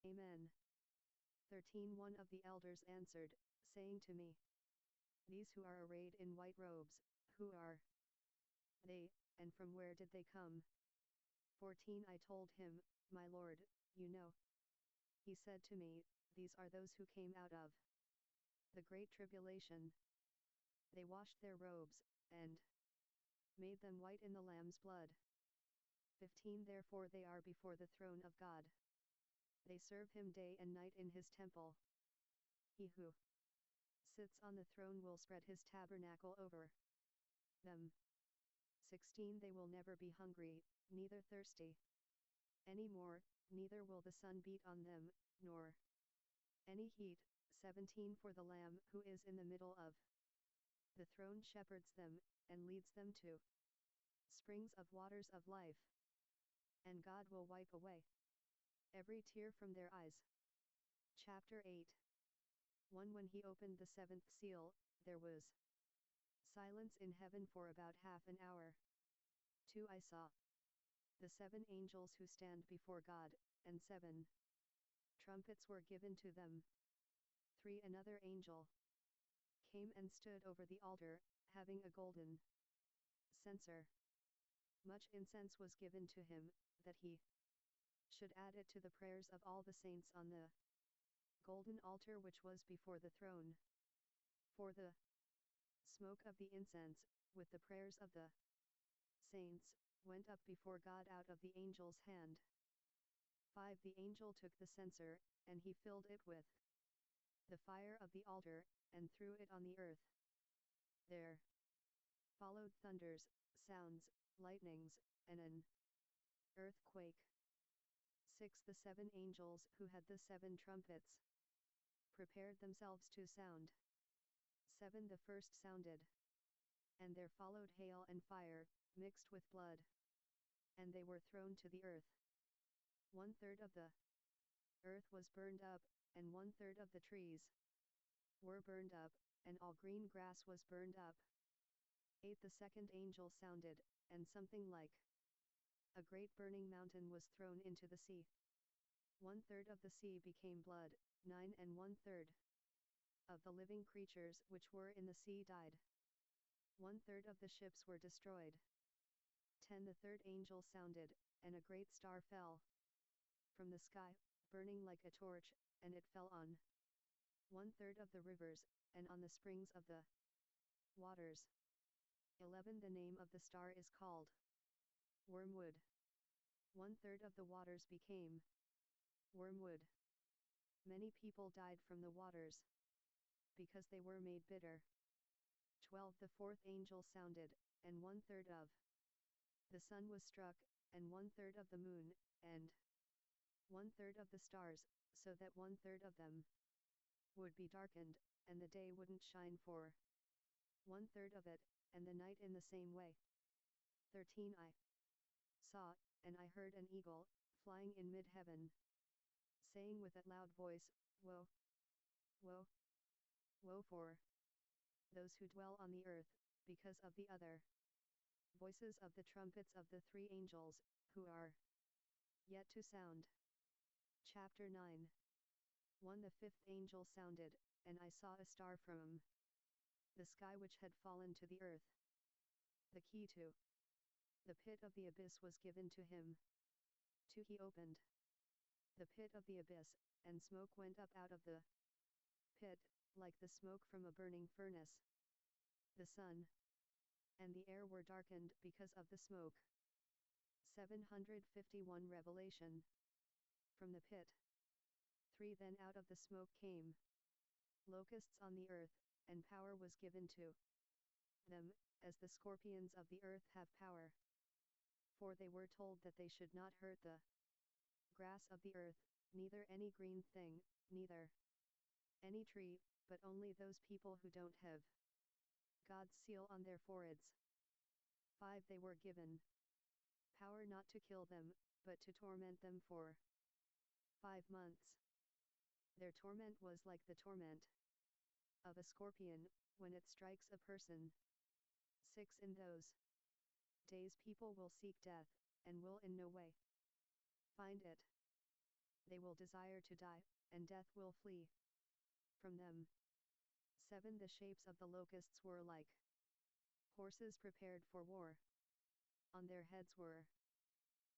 Amen. 13 One of the elders answered, saying to me, These who are arrayed in white robes, who are they, and from where did they come? 14 I told him, My Lord, you know. He said to me, These are those who came out of the great tribulation. They washed their robes, and made them white in the Lamb's blood. 15 Therefore they are before the throne of God. They serve him day and night in his temple. He who sits on the throne will spread his tabernacle over them. 16 They will never be hungry, neither thirsty any more, neither will the sun beat on them, nor any heat. 17 For the Lamb who is in the middle of the throne shepherds them, and leads them to springs of waters of life. And God will wipe away every tear from their eyes. Chapter 8. 1 When he opened the 7th seal, there was Silence in heaven for about half an hour. 2. I saw the 7 angels who stand before God, and 7 trumpets were given to them. 3. Another angel came and stood over the altar, having a golden censer. Much incense was given to him, that he should add it to the prayers of all the saints on the golden altar which was before the throne. For the smoke of the incense, with the prayers of the saints, went up before God out of the angel's hand. 5. The angel took the censer, and he filled it with the fire of the altar, and threw it on the earth. There followed thunders, sounds, lightnings, and an earthquake. 6. The 7 angels who had the 7 trumpets prepared themselves to sound. 7. The first sounded, and there followed hail and fire, mixed with blood, and they were thrown to the earth. 1/3 of the earth was burned up, and 1/3 of the trees were burned up, and all green grass was burned up. 8. The second angel sounded, and something like a great burning mountain was thrown into the sea. 1/3 of the sea became blood. 9. And 1/3 of the living creatures which were in the sea died. 1/3 of the ships were destroyed. 10. The third angel sounded, and a great star fell from the sky, burning like a torch, and it fell on 1/3 of the rivers, and on the springs of the waters. 11. The name of the star is called Wormwood. 1/3 of the waters became wormwood. Many people died from the waters, because they were made bitter. 12. The fourth angel sounded, and 1/3 of the sun was struck, and 1/3 of the moon, and 1/3 of the stars, so that 1/3 of them would be darkened, and the day wouldn't shine for 1/3 of it, and the night in the same way. 13. I saw, and I heard an eagle, flying in mid-heaven, saying with a loud voice, Woe! Woe! Woe for those who dwell on the earth, because of the other voices of the trumpets of the 3 angels, who are yet to sound. Chapter 9. 1. The 5th angel sounded, and I saw a star from the sky which had fallen to the earth. The key to the pit of the abyss was given to him. 2. He opened the pit of the abyss, and smoke went up out of the pit, like the smoke from a burning furnace. The sun and the air were darkened because of the smoke. 751 Revelation. From the pit. 3. Then out of the smoke came locusts on the earth, and power was given to them, as the scorpions of the earth have power. For they were told that they should not hurt the grass of the earth, neither any green thing, neither any tree, but only those people who don't have God's seal on their foreheads. 5. They were given power not to kill them, but to torment them for 5 months. Their torment was like the torment of a scorpion, when it strikes a person. 6. In those days people will seek death, and will in no way find it. They will desire to die, and death will flee from them. 7. The shapes of the locusts were like horses prepared for war. On their heads were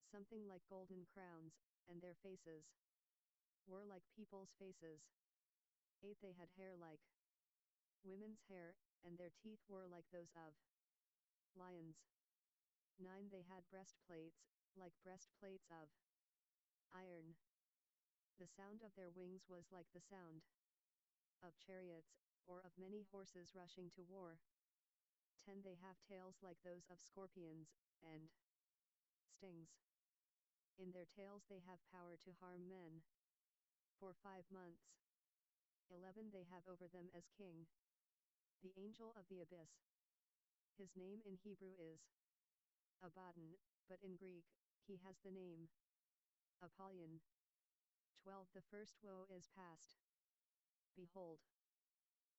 something like golden crowns, and their faces were like people's faces. 8. They had hair like women's hair, and their teeth were like those of lions. 9. They had breastplates, like breastplates of iron. The sound of their wings was like the sound of chariots, or of many horses rushing to war. 10. They have tails like those of scorpions, and stings in their tails. They have power to harm men for 5 months. 11. They have over them as king the angel of the abyss. His name in Hebrew is Abaddon, but in Greek, he has the name Apollyon. 12. The first woe is past. Behold,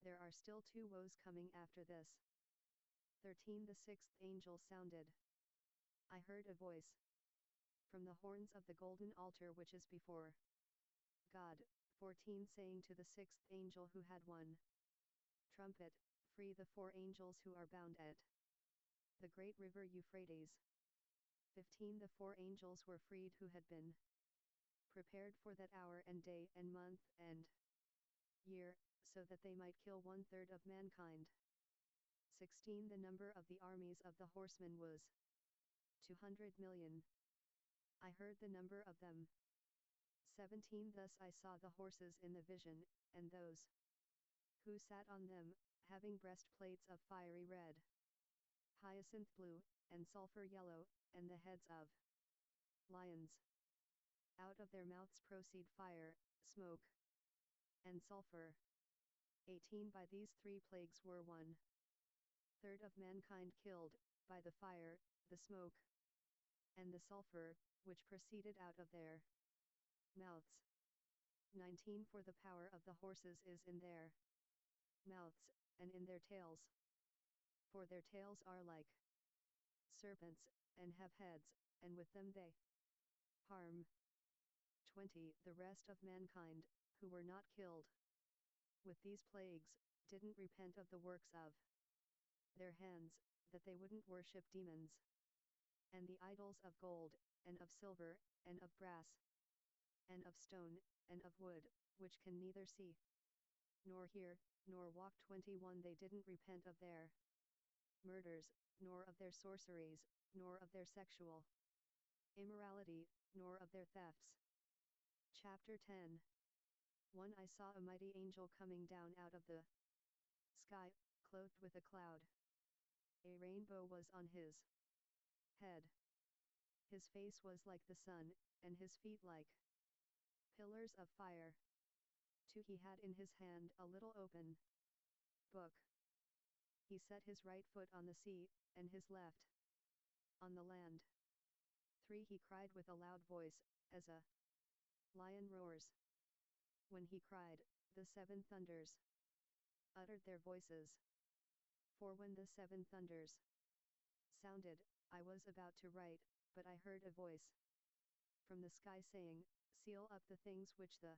there are still 2 woes coming after this. 13 The sixth angel sounded. I heard a voice from the horns of the golden altar which is before God. 14 Saying to the sixth angel who had one trumpet, free the 4 angels who are bound at the great river Euphrates. 15 The 4 angels were freed who had been prepared for that hour and day and month and year, so that they might kill 1/3 of mankind. 16 The number of the armies of the horsemen was 200 million. I heard the number of them. 17 Thus I saw the horses in the vision, and those who sat on them, having breastplates of fiery red, hyacinth blue, and sulfur yellow, and the heads of lions. Out of their mouths proceed fire, smoke, and sulfur. 18 By these 3 plagues were 1/3 of mankind killed, by the fire, the smoke, and the sulfur, which proceeded out of their mouths. 19 For the power of the horses is in their mouths, and in their tails. For their tails are like serpents, and have heads, and with them they harm. 20 The rest of mankind, who were not killed with these plagues, didn't repent of the works of their hands, that they wouldn't worship demons, and the idols of gold, and of silver, and of brass, and of stone, and of wood, which can neither see, nor hear, nor walk. 21 They didn't repent of their murders, nor of their sorceries, nor of their sexual immorality, nor of their thefts. Chapter 10 1 I saw a mighty angel coming down out of the sky, clothed with a cloud. A rainbow was on his head. His face was like the sun, and his feet like pillars of fire. 2 He had in his hand a little open book. He set his right foot on the sea, and his left on the land. 3 He cried with a loud voice, as a lion roars. When he cried, the 7 thunders uttered their voices. 4 When the 7 thunders sounded, I was about to write, but I heard a voice from the sky saying, Seal up the things which the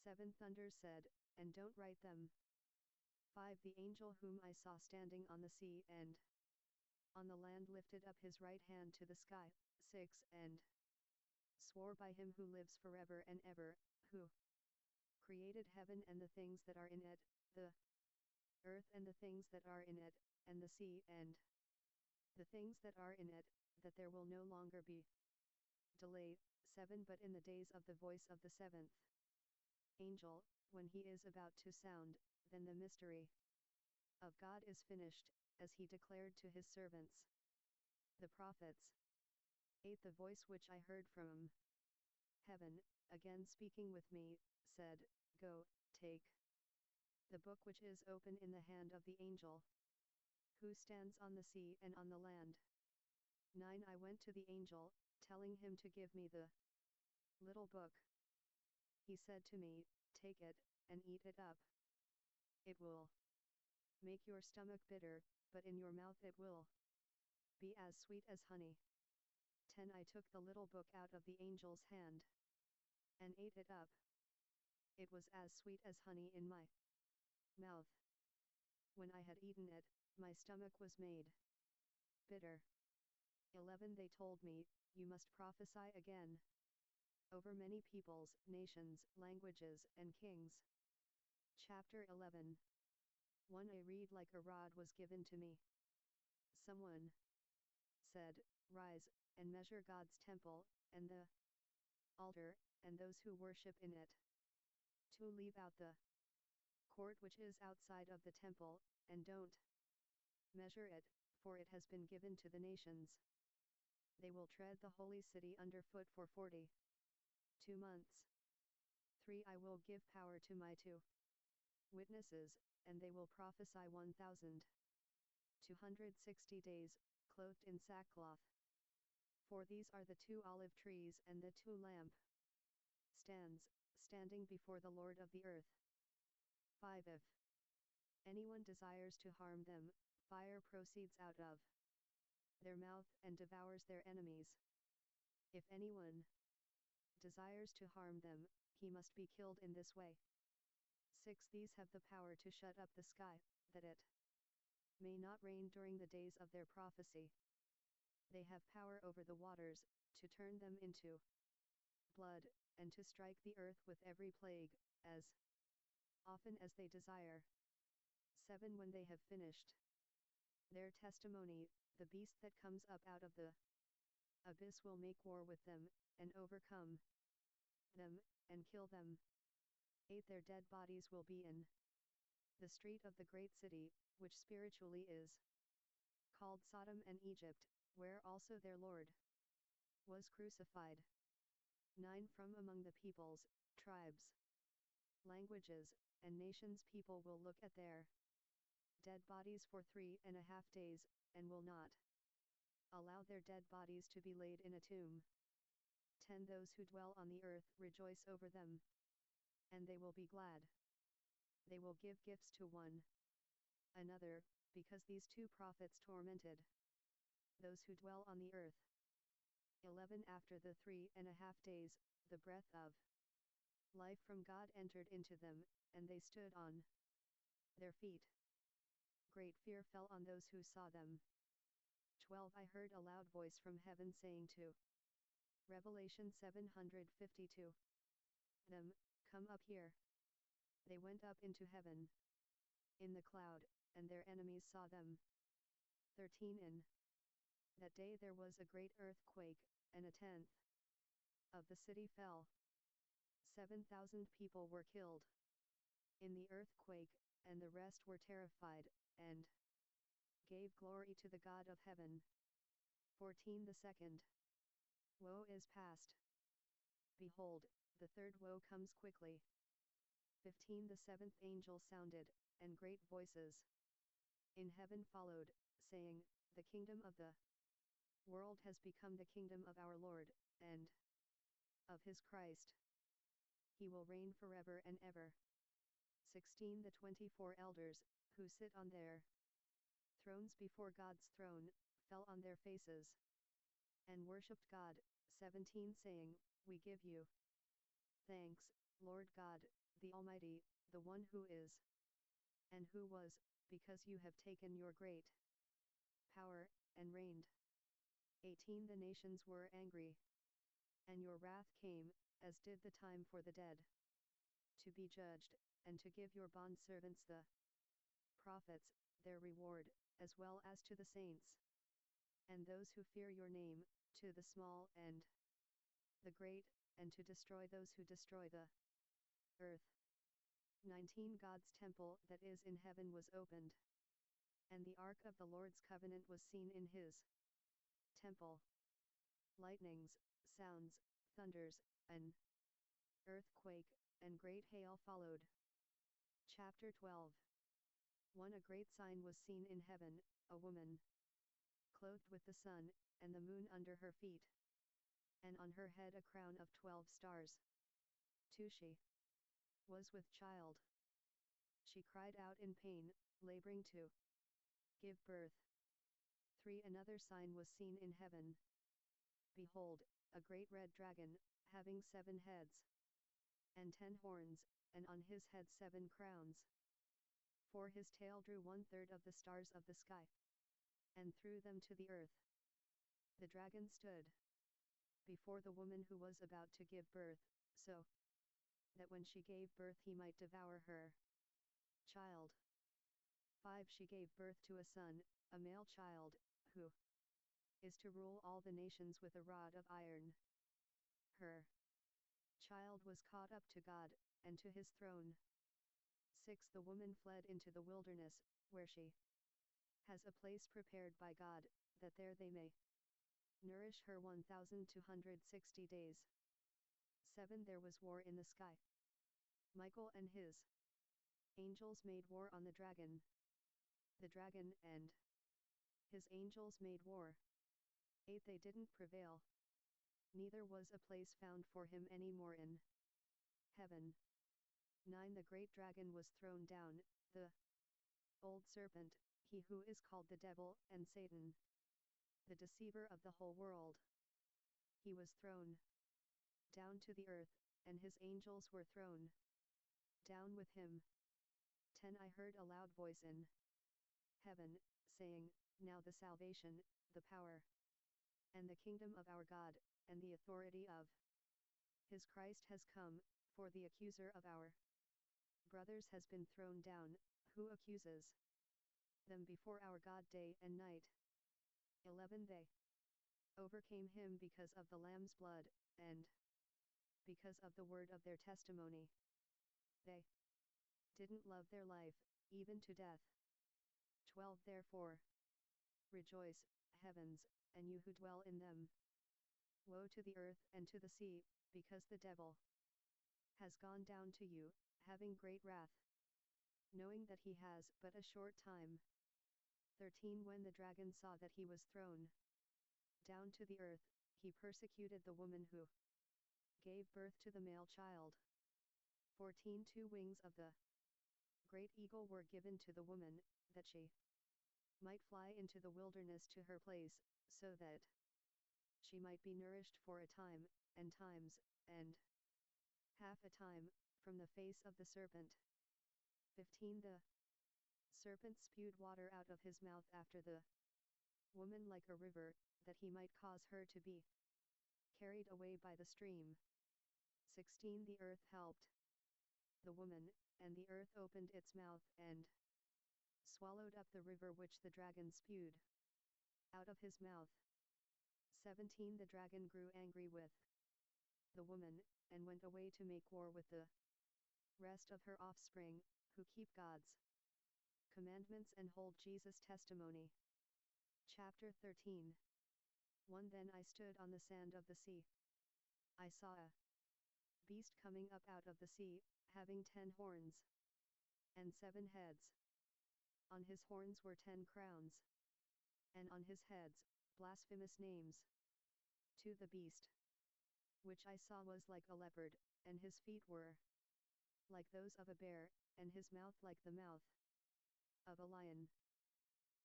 7 thunders said, and don't write them. 5 The angel whom I saw standing on the sea and on the land lifted up his right hand to the sky. 6 And swore by him who lives forever and ever, who created heaven and the things that are in it, the earth and the things that are in it, and the sea and the things that are in it, that there will no longer be delay. 7 But in the days of the voice of the 7th angel, when he is about to sound, then the mystery of God is finished, as he declared to his servants, the prophets. 8 The voice which I heard from heaven, again speaking with me, said, Go, take the book which is open in the hand of the angel who stands on the sea and on the land. 9 I went to the angel, telling him to give me the little book. He said to me, Take it, and eat it up. It will make your stomach bitter, but in your mouth it will be as sweet as honey. 10 I took the little book out of the angel's hand and ate it up. It was as sweet as honey in my mouth. When I had eaten it, my stomach was made bitter. 11 They told me, You must prophesy again over many peoples, nations, languages, and kings. Chapter 11 1 A reed like a rod was given to me. Someone said, Rise, and measure God's temple, and the altar, and those who worship in it. 2 Leave out the court which is outside of the temple, and don't measure it, for it has been given to the nations. They will tread the holy city underfoot for 42 months. 3 I will give power to my 2 witnesses, and they will prophesy 1,260 days, clothed in sackcloth. For these are the 2 olive trees and the 2 lamp stands, standing before the Lord of the earth. 5 If anyone desires to harm them, Fire proceeds out of their mouth and devours their enemies. If anyone desires to harm them, he must be killed in this way. 6. These have the power to shut up the sky, that it may not rain during the days of their prophecy. They have power over the waters, to turn them into blood, and to strike the earth with every plague, as often as they desire. 7. When they have finished their testimony, the beast that comes up out of the abyss will make war with them, and overcome them, and kill them. 8. Their dead bodies will be in the street of the great city, which spiritually is called Sodom and Egypt, where also their Lord was crucified. 9. From among the peoples, tribes, languages, and nations people will look at their dead bodies for 3.5 days, and will not allow their dead bodies to be laid in a tomb. 10. Those who dwell on the earth rejoice over them, and they will be glad. They will give gifts to one another, because these two prophets tormented those who dwell on the earth. 11. After the 3.5 days, the breath of life from God entered into them, and they stood on their feet. Great fear fell on those who saw them. 12. I heard a loud voice from heaven saying to Revelation 752 them, Come up here. They went up into heaven in the cloud, and their enemies saw them. 13. In that day there was a great earthquake, and 1/10 of the city fell. 7,000 people were killed in the earthquake, and the rest were terrified, and gave glory to the God of heaven. 14. The second woe is past. Behold, the third woe comes quickly. 15. The seventh angel sounded, and great voices in heaven followed, saying, The kingdom of the world has become the kingdom of our Lord, and of his Christ. He will reign forever and ever. 16. The 24 elders, who sit on their thrones before God's throne, fell on their faces and worshipped God. 17. Saying, We give you thanks, Lord God, the Almighty, the one who is and who was, because you have taken your great power, and reigned. 18. The nations were angry, and your wrath came, as did the time for the dead to be judged, and to give your bondservants the prophets their reward, as well as to the saints and those who fear your name, to the small and the great, and to destroy those who destroy the earth. 19. God's temple that is in heaven was opened, and the ark of the Lord's covenant was seen in his temple. Lightnings, sounds, thunders, an earthquake, and great hail followed. Chapter 12. 1. A great sign was seen in heaven, a woman clothed with the sun, and the moon under her feet, and on her head a crown of 12 stars. 2. She was with child. She cried out in pain, laboring to give birth. 3. Another sign was seen in heaven. Behold, a great red dragon, having 7 heads and 10 horns, and on his head 7 crowns. 4. His tail drew 1/3 of the stars of the sky, and threw them to the earth. The dragon stood before the woman who was about to give birth, so that when she gave birth he might devour her child. 5. She gave birth to a son, a male child, who is to rule all the nations with a rod of iron. Her child was caught up to God, and to his throne. 6. The woman fled into the wilderness, where she has a place prepared by God, that there they may nourish her 1,260 days. 7. There was war in the sky. Michael and his angels made war on the dragon. The dragon and his angels made war. 8. They didn't prevail. Neither was a place found for him any more in heaven. 9. The great dragon was thrown down, the old serpent, he who is called the devil and Satan, the deceiver of the whole world. He was thrown down to the earth, and his angels were thrown down with him. 10 I heard a loud voice in heaven, saying, Now the salvation, the power, and the kingdom of our God, and the authority of his Christ has come, for the accuser of our brothers has been thrown down, who accuses them before our God day and night. 11 They overcame him because of the Lamb's blood, and because of the word of their testimony. They didn't love their life, even to death. 12 Therefore rejoice, heavens, and you who dwell in them. Woe to the earth and to the sea, because the devil has gone down to you, having great wrath, knowing that he has but a short time. 13 When the dragon saw that he was thrown down to the earth, he persecuted the woman who gave birth to the male child. 14 Two wings of the great eagle were given to the woman, that she might fly into the wilderness to her place, so that she might be nourished for a time, and times, and half a time, from the face of the serpent. 15 The serpent spewed water out of his mouth after the woman like a river, that he might cause her to be carried away by the stream. 16 The earth helped the woman, and the earth opened its mouth and swallowed up the river which the dragon spewed out of his mouth. 17 The dragon grew angry with the woman, and went away to make war with the rest of her offspring, who keep God's commandments and hold Jesus' testimony. Chapter 13 1 Then I stood on the sand of the sea. I saw a beast coming up out of the sea, having 10 horns and 7 heads. On his horns were 10 crowns, and on his heads, blasphemous names. 2 The beast which I saw was like a leopard, and his feet were like those of a bear, and his mouth like the mouth of a lion.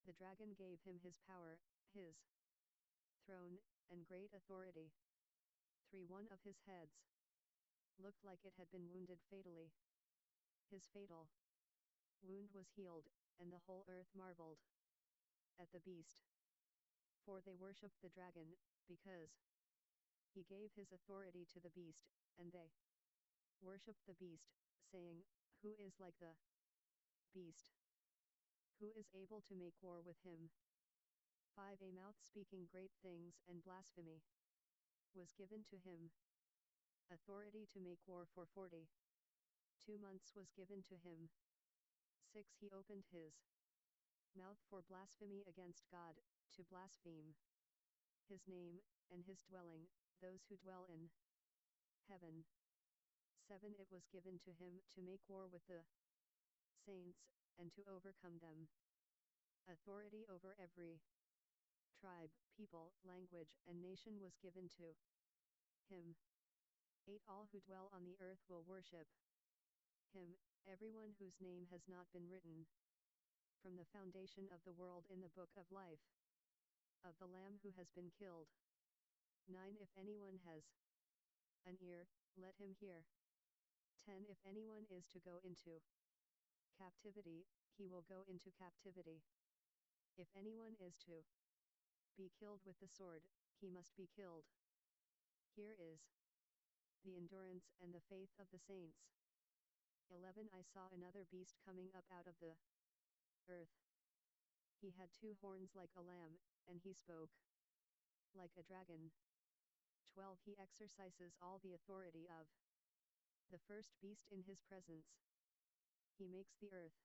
The dragon gave him his power, his throne, and great authority. 3 One of his heads looked like it had been wounded fatally. His fatal wound was healed, and the whole earth marveled at the beast. 4 They worshipped the dragon, because he gave his authority to the beast, and they worshipped the beast, saying, Who is like the beast? Who is able to make war with him? 5 A mouth speaking great things and blasphemy was given to him. Authority to make war for 42 months was given to him. 6 He opened his mouth for blasphemy against God, to blaspheme his name, and his dwelling, those who dwell in heaven. 7 It was given to him to make war with the saints, and to overcome them. Authority over every tribe, people, language, and nation was given to him. 8 All who dwell on the earth will worship him, everyone whose name has not been written from the foundation of the world in the book of life of the Lamb who has been killed. 9 If anyone has an ear, let him hear. 10 If anyone is to go into captivity, he will go into captivity. If anyone is to be killed with the sword, he must be killed. Here is the endurance and the faith of the saints. 11 I saw another beast coming up out of the earth. He had 2 horns like a lamb, and he spoke like a dragon. 12 He exercises all the authority of the first beast in his presence. He makes the earth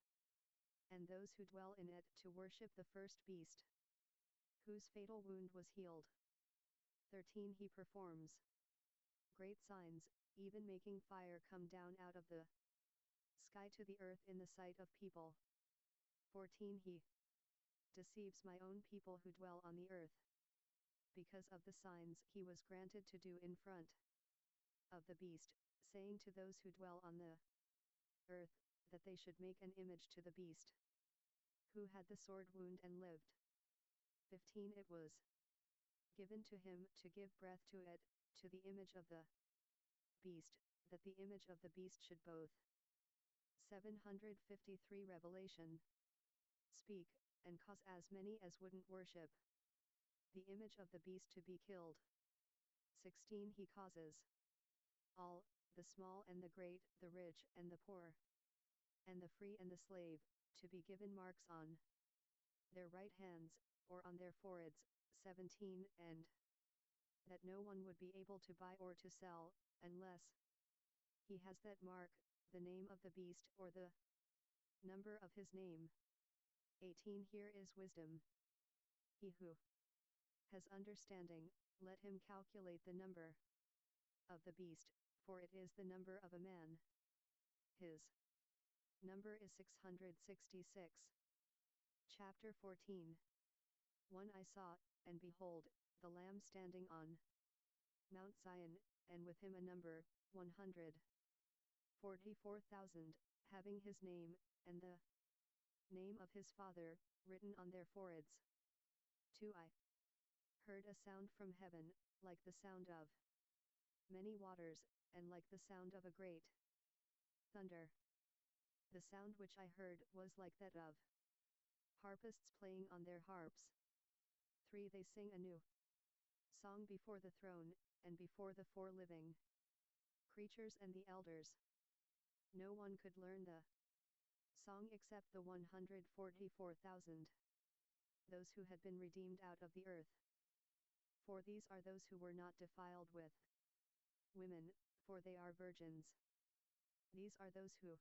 and those who dwell in it to worship the first beast, whose fatal wound was healed. 13 He performs great signs, even making fire come down out of the sky to the earth in the sight of people. 14 He deceives my own people who dwell on the earth, because of the signs he was granted to do in front of the beast, saying to those who dwell on the earth, that they should make an image to the beast, who had the sword wound and lived. 15 It was given to him to give breath to it, to the image of the beast, that the image of the beast should both. 753 Revelation. Speak, and cause as many as wouldn't worship the image of the beast to be killed. 16 He causes all, the small and the great, the rich and the poor, and the free and the slave, to be given marks on their right hands, or on their foreheads. 17 And that no one would be able to buy or to sell, unless he has that mark, the name of the beast or the number of his name. 18 Here is wisdom. He who has understanding, let him calculate the number of the beast, for it is the number of a man. His number is 666. Chapter 14. 1 I saw, and behold, the Lamb standing on Mount Zion, and with him a number, 144,000, having his name, and the name of his Father, written on their foreheads. 2 I heard a sound from heaven, like the sound of many waters, and like the sound of a great thunder. The sound which I heard was like that of harpists playing on their harps. 3 They sing a new song before the throne, and before the four living creatures and the elders. No one could learn the song except the 144,000, those who had been redeemed out of the earth. For these are those who were not defiled with women, for they are virgins. These are those who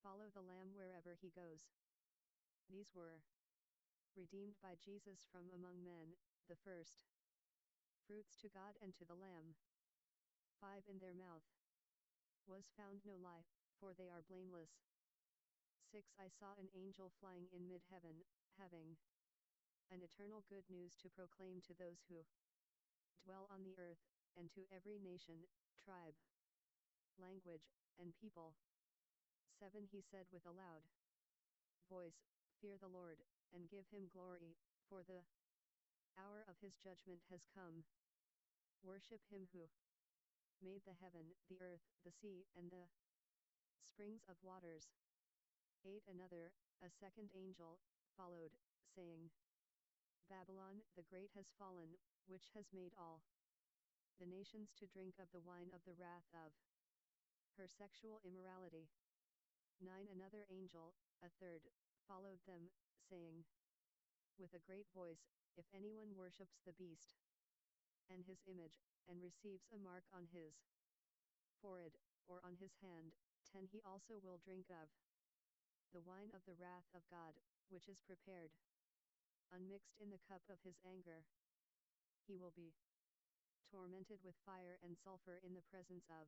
follow the Lamb wherever he goes. These were redeemed by Jesus from among men, the first fruits to God and to the Lamb. 5 In their mouth was found no lie, for they are blameless. 6 I saw an angel flying in mid-heaven, having an eternal good news to proclaim to those who dwell on the earth, and to every nation, tribe, language, and people. 7 He said with a loud voice, Fear the Lord, and give him glory, for the hour of his judgment has come. Worship him who made the heaven, the earth, the sea, and the springs of waters. 8 Another, a second angel, followed, saying, Babylon the great has fallen, which has made all the nations to drink of the wine of the wrath of her sexual immorality. 9 Another angel, a third, followed them, saying with a great voice, If anyone worships the beast and his image, and receives a mark on his forehead, or on his hand, 10 He also will drink of the wine of the wrath of God, which is prepared unmixed in the cup of his anger. He will be tormented with fire and sulfur in the presence of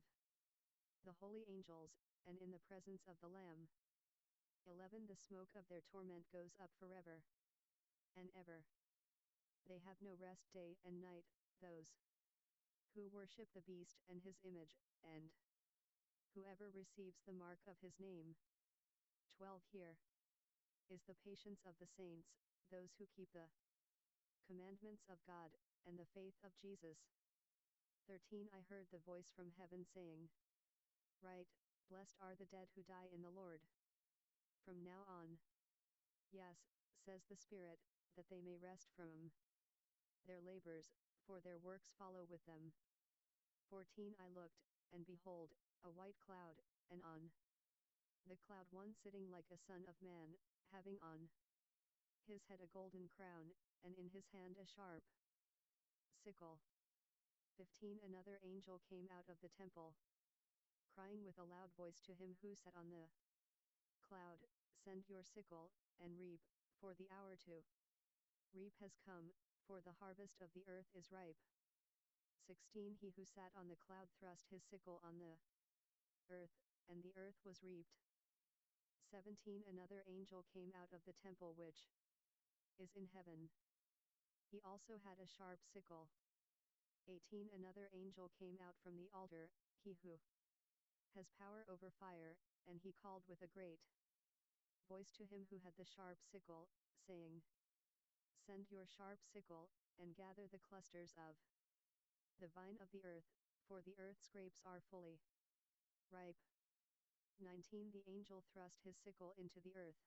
the holy angels, and in the presence of the Lamb. 11 The smoke of their torment goes up forever and ever. They have no rest day and night, those who worship the beast and his image, and whoever receives the mark of his name. 12 Here is the patience of the saints, those who keep the commandments of God, and the faith of Jesus. 13 I heard the voice from heaven saying, Write, Blessed are the dead who die in the Lord. From now on. Yes, says the Spirit, that they may rest from their labors, for their works follow with them. 14 I looked, and behold, a white cloud, and on the cloud one sitting like a son of man, having on his head a golden crown, and in his hand a sharp sickle. 15 Another angel came out of the temple, crying with a loud voice to him who sat on the cloud, Send your sickle, and reap, for the hour to reap has come, for the harvest of the earth is ripe. 16 He who sat on the cloud thrust his sickle on the earth, and the earth was reaped. 17 Another angel came out of the temple which is in heaven. He also had a sharp sickle. 18 Another angel came out from the altar, he who has power over fire, and he called with a great voice to him who had the sharp sickle, saying, Send your sharp sickle, and gather the clusters of the vine of the earth, for the earth's grapes are fully ripe. 19 The angel thrust his sickle into the earth,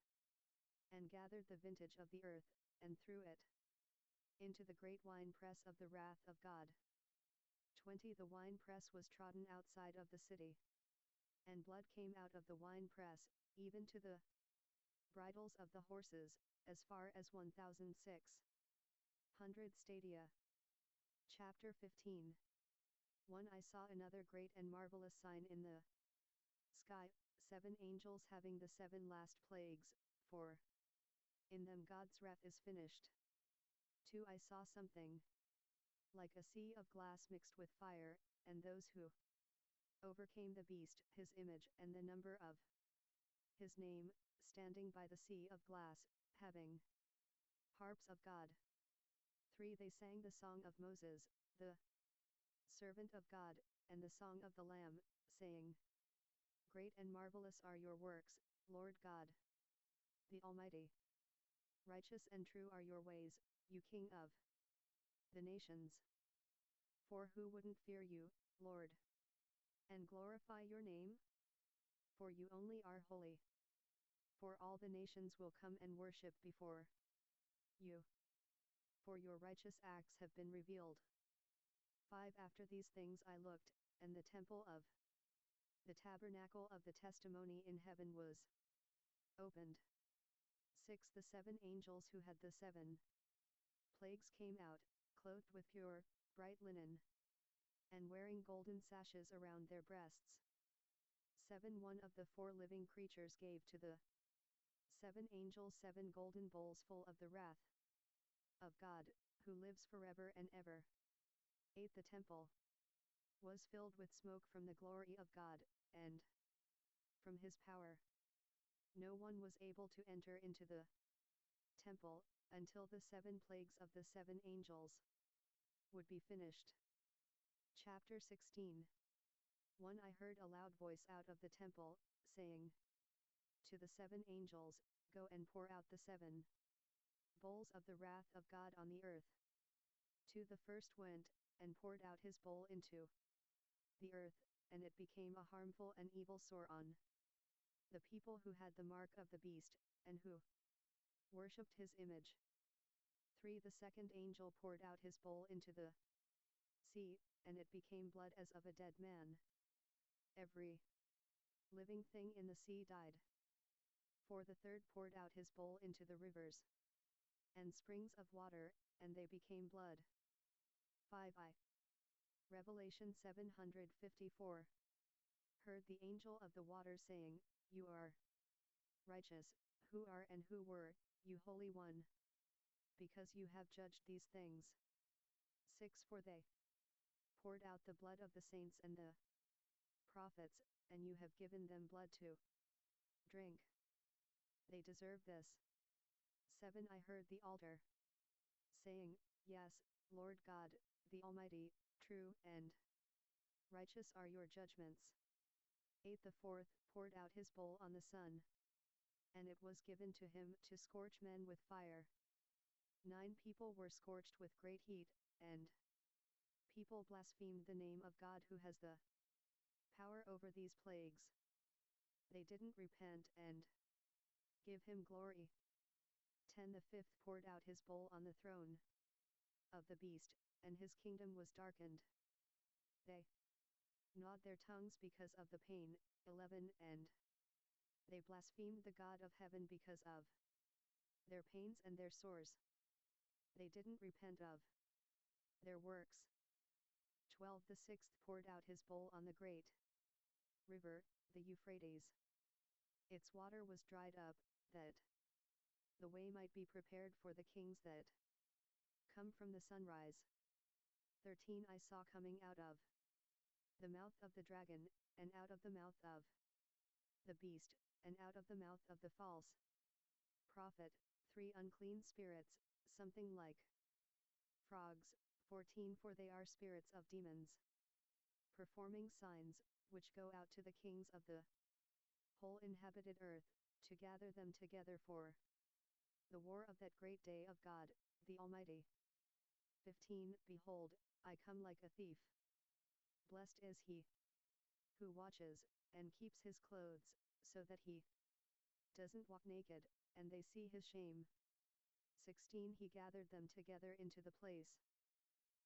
and gathered the vintage of the earth, and threw it into the great winepress of the wrath of God. 20 The winepress was trodden outside of the city, and blood came out of the winepress, even to the bridles of the horses, as far as 1,600 stadia. Chapter 15 1 I saw another great and marvelous sign in the sky, 7 angels having the 7 last plagues, for in them God's wrath is finished. 2 I saw something like a sea of glass mixed with fire, and those who overcame the beast, his image, and the number of his name, standing by the sea of glass, having harps of God. 3 They sang the song of Moses, the servant of God, and the song of the Lamb, saying, Great and marvelous are your works, Lord God, the Almighty. Righteous and true are your ways, you King of the nations. For who wouldn't fear you, Lord, and glorify your name? For you only are holy. For all the nations will come and worship before you, for your righteous acts have been revealed. 5 After these things I looked, and the temple of the tabernacle of the testimony in heaven was opened. 6 The 7 angels who had the 7 plagues came out, clothed with pure, bright linen, and wearing golden sashes around their breasts. 7 One of the 4 living creatures gave to the 7 angels 7 golden bowls full of the wrath of God, who lives forever and ever. 8 The temple was filled with smoke from the glory of God, and from his power. No one was able to enter into the temple, until the 7 plagues of the 7 angels would be finished. Chapter 16 1 I heard a loud voice out of the temple, saying to the 7 angels, Go and pour out the 7 bowls of the wrath of God on the earth. 2 The first went, and poured out his bowl into the earth, and it became a harmful and evil sore on the people who had the mark of the beast, and who worshipped his image. 3 The second angel poured out his bowl into the sea, and it became blood as of a dead man. Every living thing in the sea died. 4 The third poured out his bowl into the rivers and springs of water, and they became blood. 5 I, Revelation 754, heard the angel of the water saying, You are righteous, who are and who were, you Holy One, because you have judged these things. 6 For they poured out the blood of the saints and the prophets, and you have given them blood to drink. They deserve this. 7 I heard the altar saying, Yes, Lord God, the Almighty, true and righteous are your judgments. 8 The fourth poured out his bowl on the sun, and it was given to him to scorch men with fire. 9 People were scorched with great heat, and people blasphemed the name of God who has the power over these plagues. They didn't repent and give him glory. 10 The fifth poured out his bowl on the throne of the beast, and his kingdom was darkened. They gnawed their tongues because of the pain. 11 And they blasphemed the God of heaven because of their pains and their sores. They didn't repent of their works. 12 The sixth poured out his bowl on the great river, the Euphrates. Its water was dried up, that the way might be prepared for the kings that come from the sunrise. 13 I saw coming out of the mouth of the dragon, and out of the mouth of the beast, and out of the mouth of the false prophet, 3 unclean spirits, something like frogs. 14 For they are spirits of demons, performing signs, which go out to the kings of the whole inhabited earth, to gather them together for the war of that great day of God, the Almighty. 15. Behold, I come like a thief. Blessed is he who watches, and keeps his clothes, so that he doesn't walk naked, and they see his shame. 16. He gathered them together into the place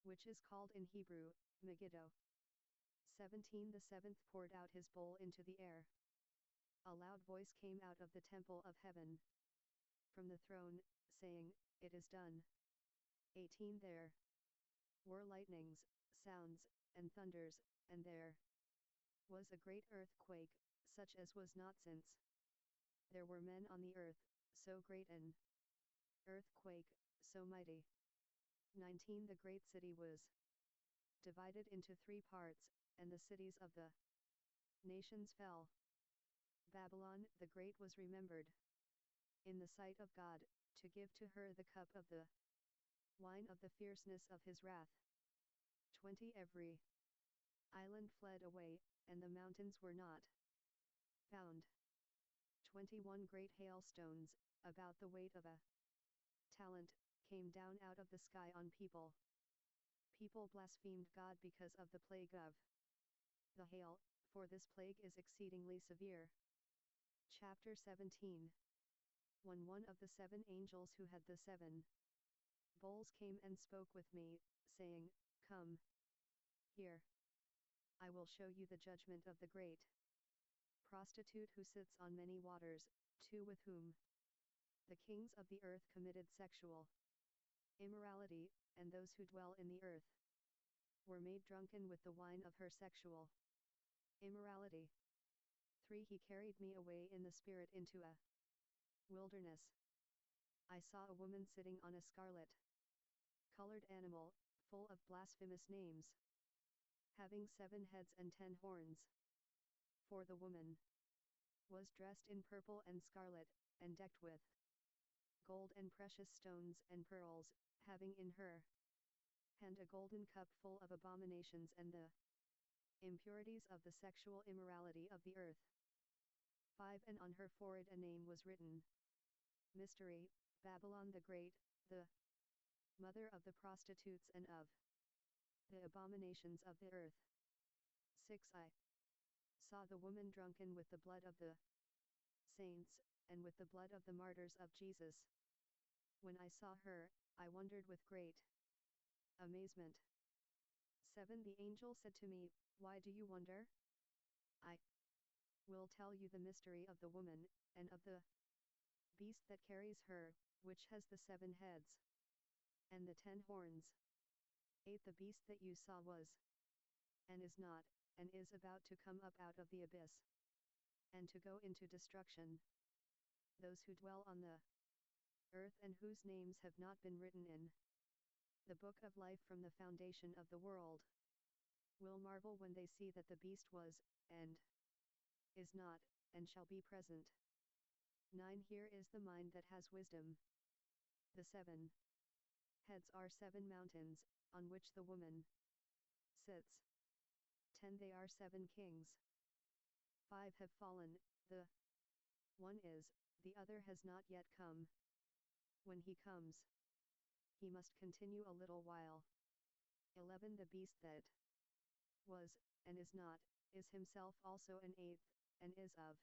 which is called in Hebrew, Megiddo. 17. The seventh poured out his bowl into the air. A loud voice came out of the temple of heaven, from the throne, saying, It is done. 18. There were lightnings, sounds, and thunders, and there was a great earthquake, such as was not since there were men on the earth, so great an earthquake, so mighty. 19. The great city was divided into 3 parts, and the cities of the nations fell. Babylon the Great was remembered in the sight of God, to give to her the cup of the wine of the fierceness of his wrath. 20. Every island fled away, and the mountains were not found. 21. Great hailstones, about the weight of a talent, came down out of the sky on people. People blasphemed God because of the plague of the hail, for this plague is exceedingly severe. Chapter 17. When one of the 7 angels who had the 7 bowls came and spoke with me, saying, Come here. I will show you the judgment of the great prostitute who sits on many waters, 2 with whom the kings of the earth committed sexual immorality, and those who dwell in the earth were made drunken with the wine of her sexual immorality. 3. He carried me away in the spirit into a wilderness. I saw a woman sitting on a scarlet-colored animal, full of blasphemous names, having 7 heads and 10 horns. For the woman was dressed in purple and scarlet, and decked with gold and precious stones and pearls, having in her hand a golden cup full of abominations and the impurities of the sexual immorality of the earth. 5. And on her forehead a name was written, Mystery, Babylon the Great, the mother of the prostitutes and of the abominations of the earth. 6. I saw the woman drunken with the blood of the saints, and with the blood of the martyrs of Jesus. When I saw her, I wondered with great amazement. 7. The angel said to me, Why do you wonder? I will tell you the mystery of the woman, and of the beast that carries her, which has the 7 heads and the 10 horns. 8. The beast that you saw was, and is not, and is about to come up out of the abyss, and to go into destruction. Those who dwell on the earth and whose names have not been written in the book of life from the foundation of the world will marvel when they see that the beast was, and is not, and shall be present. 9. Here is the mind that has wisdom. The 7 heads are 7 mountains, on which the woman sits. 10. They are 7 kings. 5 have fallen, the one is, the other has not yet come. When he comes, he must continue a little while. 11. The beast that was, and is not, is himself also an 8th, and is of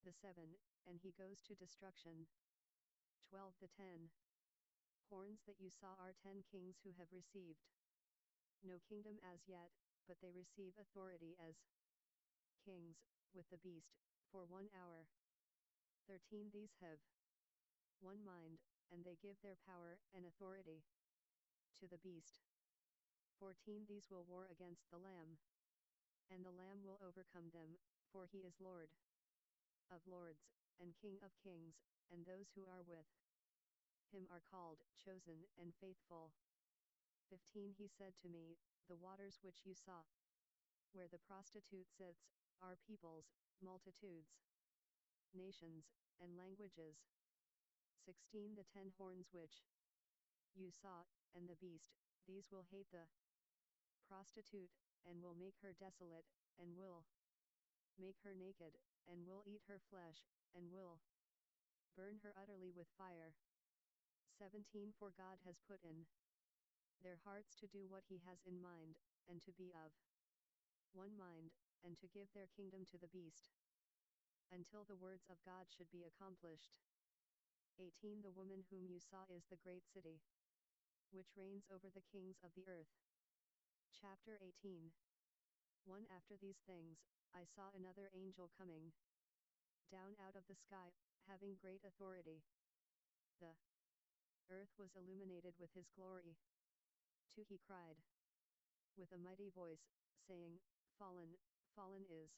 the 7, and he goes to destruction. 12. The 10 horns that you saw are 10 kings who have received no kingdom as yet, but they receive authority as kings, with the beast, for 1 hour. 13. These have one mind, and they give their power and authority to the beast. 14. These will war against the Lamb, and the Lamb will overcome them, for he is Lord of lords, and King of kings, and those who are with him are called, chosen, and faithful. 15. He said to me, The waters which you saw, where the prostitute sits, are peoples, multitudes, nations, and languages. 16. The 10 horns which you saw, and the beast, these will hate the prostitute, and will make her desolate, and will make her naked, and will eat her flesh, and will burn her utterly with fire. 17 For God has put in their hearts to do what he has in mind, and to be of one mind, and to give their kingdom to the beast, until the words of God should be accomplished. 18 The woman whom you saw is the great city, which reigns over the kings of the earth. Chapter 18 1 After these things, I saw another angel coming down out of the sky, having great authority. The earth was illuminated with his glory. 2 He cried with a mighty voice, saying, Fallen, fallen is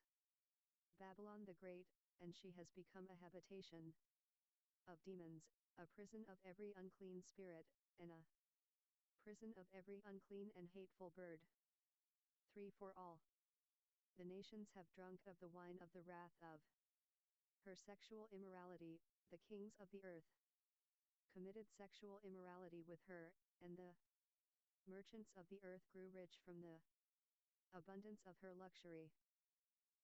Babylon the Great, and she has become a habitation of demons, a prison of every unclean spirit, and a prison of every unclean and hateful bird. 3 For all the nations have drunk of the wine of the wrath of her sexual immorality. The kings of the earth committed sexual immorality with her, and the merchants of the earth grew rich from the abundance of her luxury.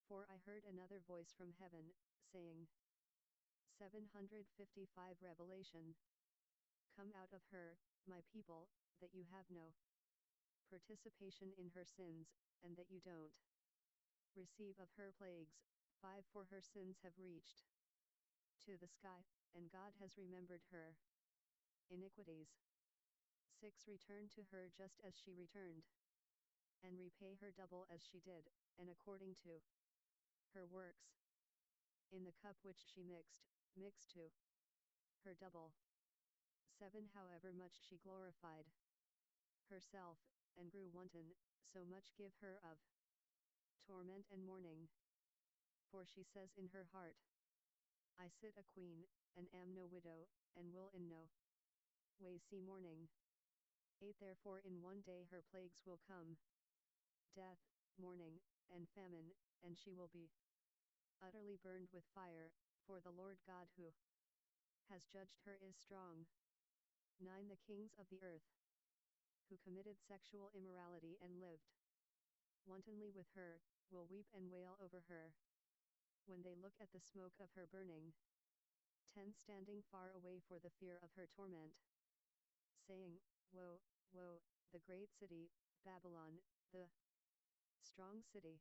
4 I heard another voice from heaven, saying, 755 Revelation. Come out of her, my people, that you have no participation in her sins, and that you don't receive of her plagues. 5 For her sins have reached to the sky, and God has remembered her iniquities. 6 Return to her just as she returned, and repay her double as she did, and according to her works. In the cup which she mixed to her double. 7 However much she glorified herself, and grew wanton, so much give her of torment and mourning. For she says in her heart, I sit a queen, and am no widow, and will in no way see mourning. 8 Therefore in one day her plagues will come, death, mourning, and famine, and she will be utterly burned with fire, for the Lord God who has judged her is strong. 9 The kings of the earth, who committed sexual immorality and lived wantonly with her, will weep and wail over her, when they look at the smoke of her burning. 10 Standing far away for the fear of her torment, saying, Woe, woe, the great city, Babylon, the strong city!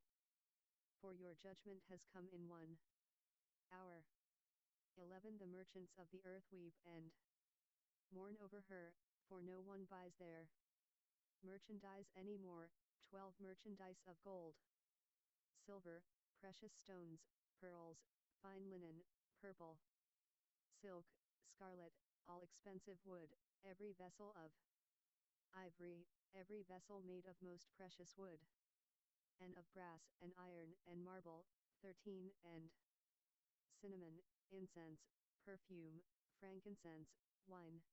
For your judgment has come in 1 hour. 11 The merchants of the earth weep and mourn over her, for no one buys their merchandise any more. 12 Merchandise of gold, silver, precious stones, pearls, fine linen, purple, silk, scarlet, all expensive wood, every vessel of ivory, every vessel made of most precious wood, and of brass and iron and marble. 13 And cinnamon, incense, perfume, frankincense, wine,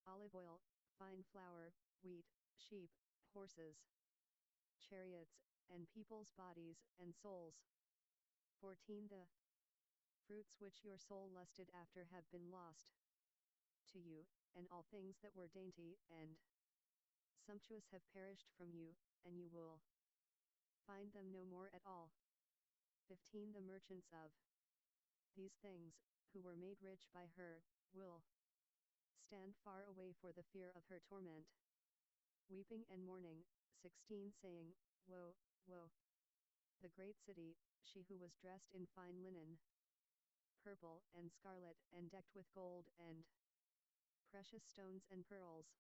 olive oil, fine flour, wheat, sheep, horses, chariots, and people's bodies and souls. 14 The fruits which your soul lusted after have been lost to you, and all things that were dainty and sumptuous have perished from you, and you will find them no more at all. 15 The merchants of these things, who were made rich by her, will stand far away for the fear of her torment, weeping and mourning. 16 Saying, Woe, woe, the great city, she who was dressed in fine linen, purple and scarlet, and decked with gold and precious stones and pearls.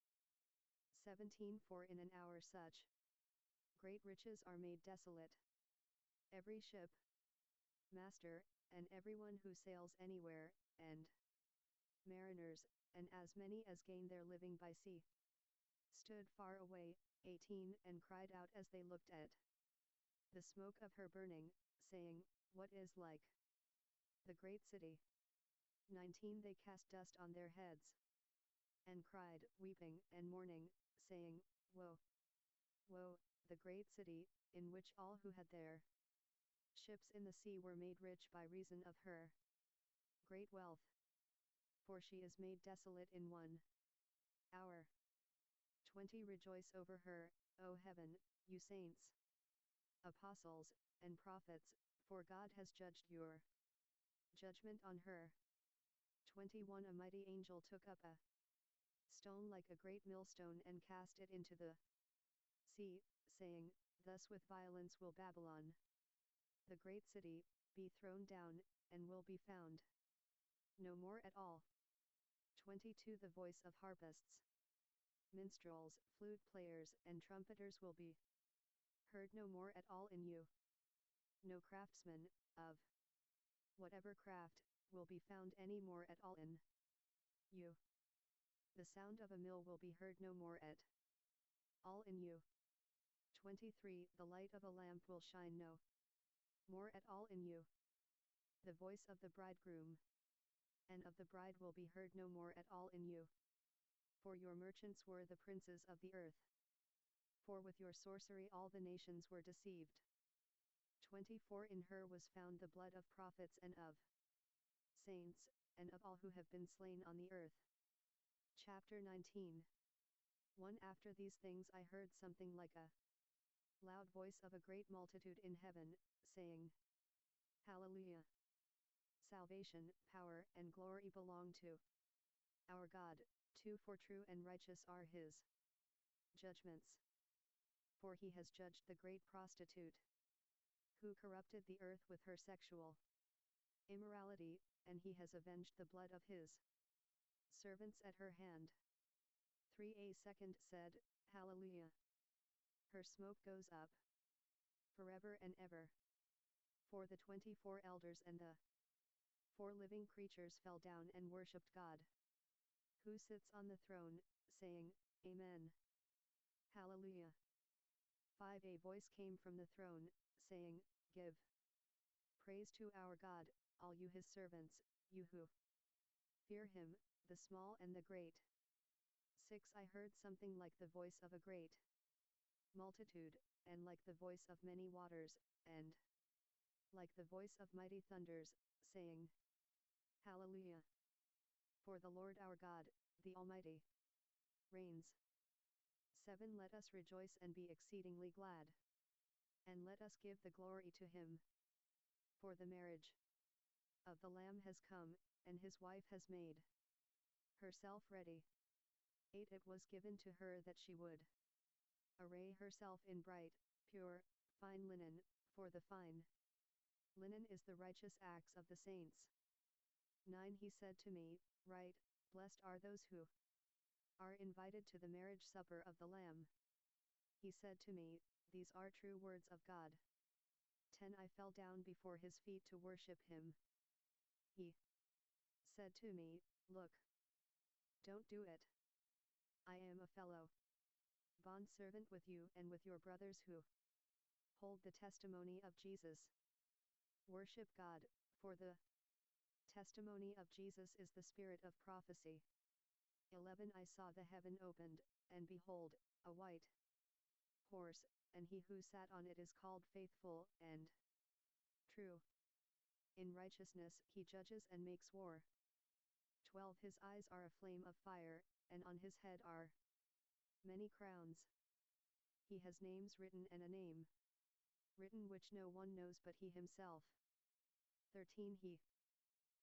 17 For in an hour such great riches are made desolate. Every ship, master, and everyone who sails anywhere, and mariners, and as many as gain their living by sea, stood far away. 18 And cried out as they looked at the smoke of her burning, saying, What is like the great city? 19 They cast dust on their heads, and cried, weeping and mourning, saying, Woe, woe, the great city, in which all who had their ships in the sea were made rich by reason of her great wealth. For she is made desolate in 1 hour. 20 Rejoice over her, O heaven, you saints, apostles, and prophets, for God has judged your Judgment on her. 21 A mighty angel took up a stone like a great millstone and cast it into the sea, saying, Thus with violence will Babylon, the great city, be thrown down, and will be found no more at all. 22 The voice of harpists, minstrels, flute players, and trumpeters will be heard no more at all in you. No craftsman, of whatever craft, will be found any more at all in you. The sound of a mill will be heard no more at all in you. 23 The light of a lamp will shine no more at all in you. The voice of the bridegroom and of the bride will be heard no more at all in you. For your merchants were the princes of the earth. For with your sorcery all the nations were deceived. 24 In her was found the blood of prophets and of saints, and of all who have been slain on the earth. Chapter 19. 1 After these things I heard something like a loud voice of a great multitude in heaven, saying, Hallelujah! Salvation, power, and glory belong to our God. 2 For true and righteous are his judgments. For he has judged the great prostitute, who corrupted the earth with her sexual immorality, and he has avenged the blood of his servants at her hand. 3 A second said, Hallelujah! Her smoke goes up forever and ever. For the 24 elders and the 4 living creatures fell down and worshipped God, who sits on the throne, saying, Amen. Hallelujah. 5 A voice came from the throne, saying, Give praise to our God, all you his servants, you who fear him, the small and the great. 6 I heard something like the voice of a great multitude, and like the voice of many waters, and like the voice of mighty thunders, saying, Hallelujah! For the Lord our God, the Almighty, reigns. 7 Let us rejoice and be exceedingly glad, and let us give the glory to him. For the marriage of the Lamb has come, and his wife has made herself ready. 8 It was given to her that she would array herself in bright, pure, fine linen, for the fine linen is the righteous acts of the saints. 9 He said to me, Write, Blessed are those who are invited to the marriage supper of the Lamb. He said to me, These are true words of God. 10 I fell down before his feet to worship him. He said to me, Look, don't do it. I am a fellow bondservant with you and with your brothers who hold the testimony of Jesus. Worship God, for the testimony of Jesus is the spirit of prophecy. 11 I saw the heaven opened, and behold, a white horse, and he who sat on it is called Faithful and True. In righteousness he judges and makes war. 12 His eyes are a flame of fire, and on his head are many crowns. He has names written and a name written which no one knows but he himself. 13 He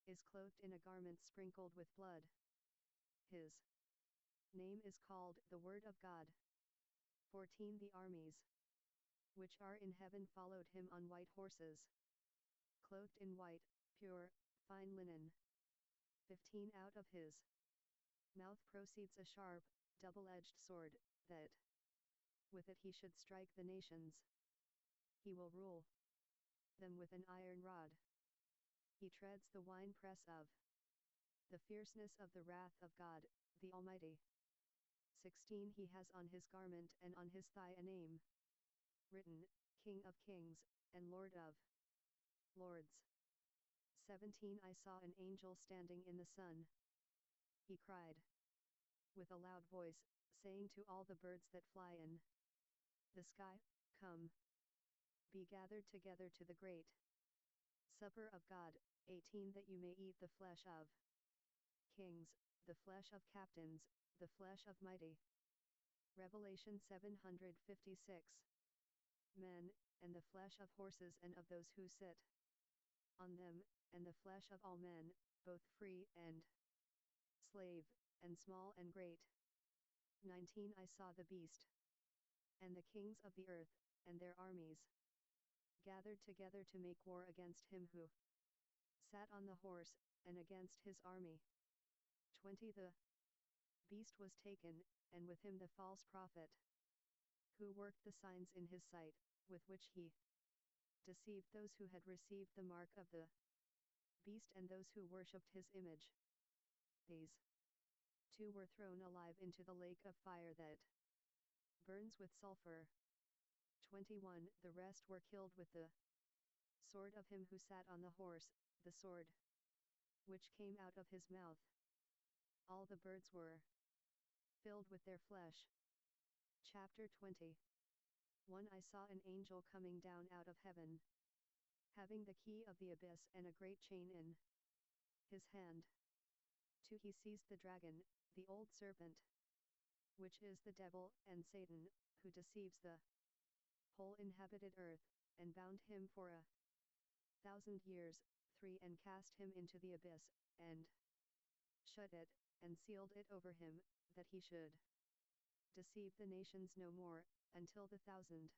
is clothed in a garment sprinkled with blood. His name is called the Word of God. 14 The armies which are in heaven followed him on white horses, clothed in white, pure, fine linen. 15 Out of his mouth proceeds a sharp, double-edged sword, that with it he should strike the nations. He will rule them with an iron rod. He treads the winepress of the fierceness of the wrath of God, the Almighty. 16 He has on his garment and on his thigh a name written, King of Kings, and Lord of Lords. 17 I saw an angel standing in the sun. He cried with a loud voice, saying to all the birds that fly in the sky, Come, be gathered together to the great supper of God. 18 That you may eat the flesh of kings, the flesh of captains, the flesh of mighty. Revelation 756. Men, and the flesh of horses and of those who sit on them, and the flesh of all men, both free and slave, and small and great. 19 I saw the beast, and the kings of the earth, and their armies, gathered together to make war against him who sat on the horse, and against his army. 20 The beast was taken, and with him the false prophet, who worked the signs in his sight, with which he deceived those who had received the mark of the beast and those who worshipped his image. These two were thrown alive into the lake of fire that burns with sulfur. 21 The rest were killed with the sword of him who sat on the horse, the sword which came out of his mouth. All the birds were filled with their flesh. Chapter 20 1 I saw an angel coming down out of heaven, having the key of the abyss and a great chain in his hand. 2 He seized the dragon, the old serpent, which is the devil and Satan, who deceives the whole inhabited earth, and bound him for 1,000 years. 3 And cast him into the abyss, and shut it, and sealed it over him, that he should deceive the nations no more, until the 1,000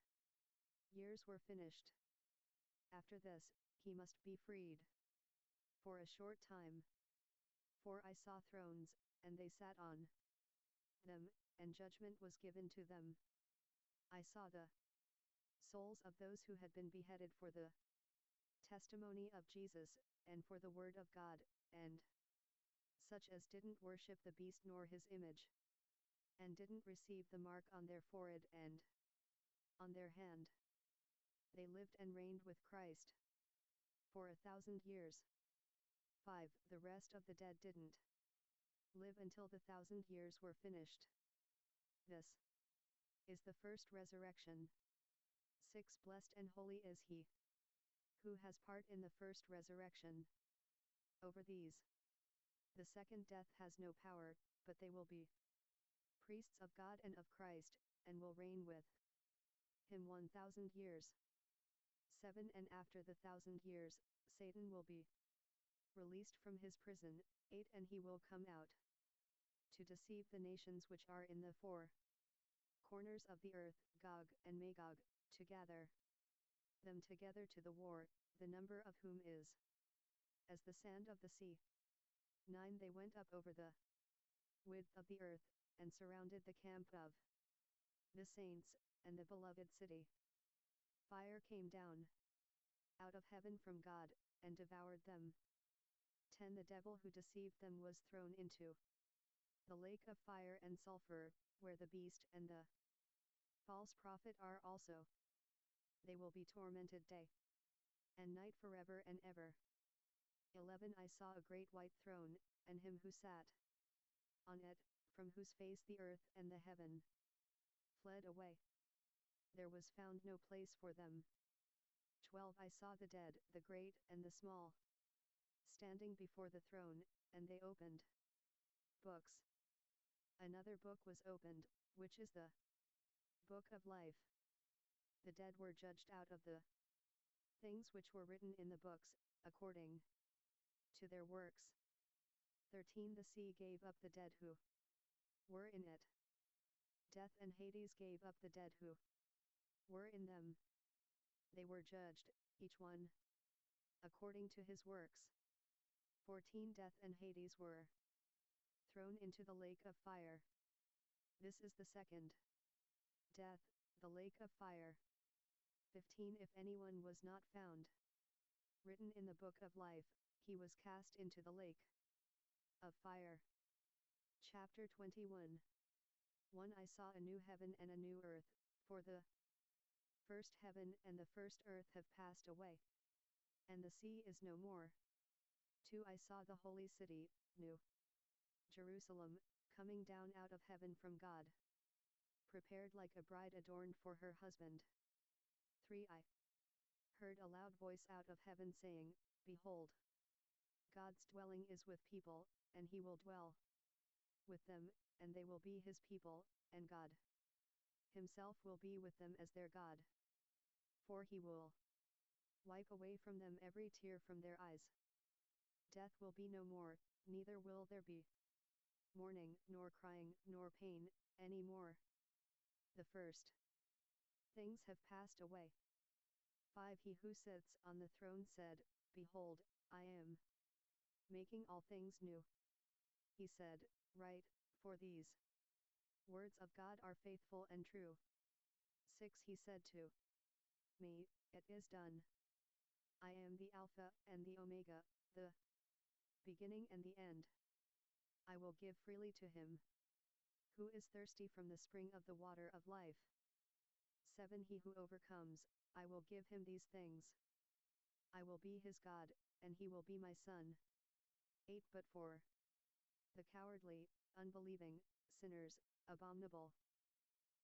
years were finished. After this, he must be freed for a short time. 4 I saw thrones, and they sat on them, and judgment was given to them. I saw the souls of those who had been beheaded for the testimony of Jesus, and for the word of God, and such as didn't worship the beast nor his image, and didn't receive the mark on their forehead and on their hand. They lived and reigned with Christ for 1,000 years. 5 The rest of the dead didn't live until the 1,000 years were finished. This is the first resurrection. 6 Blessed and holy is he who has part in the first resurrection. Over these the second death has no power, but they will be priests of God and of Christ, and will reign with him 1,000 years. 7 And after the 1,000 years, Satan will be released from his prison. 8 And he will come out to deceive the nations which are in the four corners of the earth, Gog and Magog, to gather them together to the war, the number of whom is as the sand of the sea. 9 They went up over the width of the earth, and surrounded the camp of the saints, and the beloved city. Fire came down out of heaven from God, and devoured them. 10 The devil who deceived them was thrown into the lake of fire and sulfur, where the beast and the false prophet are also. They will be tormented day and night forever and ever. 11 I saw a great white throne, and him who sat on it, from whose face the earth and the heaven fled away. There was found no place for them. 12 I saw the dead, the great and the small, standing before the throne, and they opened books. Another book was opened, which is the book of life. The dead were judged out of the things which were written in the books, according to their works. 13 The sea gave up the dead who were in it. Death and Hades gave up the dead who were in them. They were judged, each one according to his works. 14 Death and Hades were thrown into the lake of fire. This is the second death, the lake of fire. 15 If anyone was not found written in the book of life, he was cast into the lake of fire. Chapter 21 1 I saw a new heaven and a new earth, for the first heaven and the first earth have passed away, and the sea is no more. 2 I saw the holy city, New Jerusalem, coming down out of heaven from God, prepared like a bride adorned for her husband. 3 I heard a loud voice out of heaven saying, Behold, God's dwelling is with people, and he will dwell with them, and they will be his people, and God himself will be with them as their God. For he will wipe away from them every tear from their eyes. Death will be no more, neither will there be mourning, nor crying, nor pain, any more. The first things have passed away. 5. He who sits on the throne said, Behold, I am making all things new. He said, Write, for these words of God are faithful and true. 6. He said to me, It is done. I am the Alpha and the Omega, the beginning and the end. I will give freely to him who is thirsty from the spring of the water of life. 7. He who overcomes, I will give him these things. I will be his God, and he will be my son. 8. But for the cowardly, unbelieving, sinners, abominable,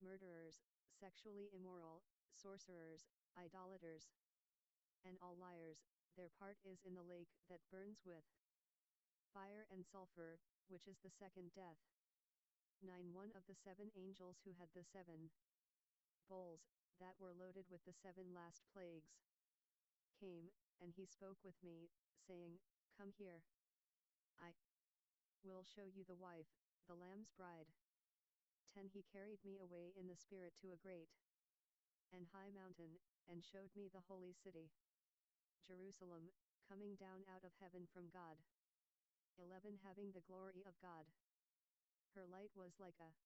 murderers, sexually immoral, sorcerers, idolaters, and all liars, their part is in the lake that burns with fire and sulfur, which is the second death. 9. One of the 7 angels who had the 7 bowls, that were loaded with the 7 last plagues, came, and he spoke with me, saying, Come here. I will show you the wife, the Lamb's bride. 10. He carried me away in the Spirit to a great and high mountain, and showed me the holy city, Jerusalem, coming down out of heaven from God. 11. Having the glory of God. Her light was like a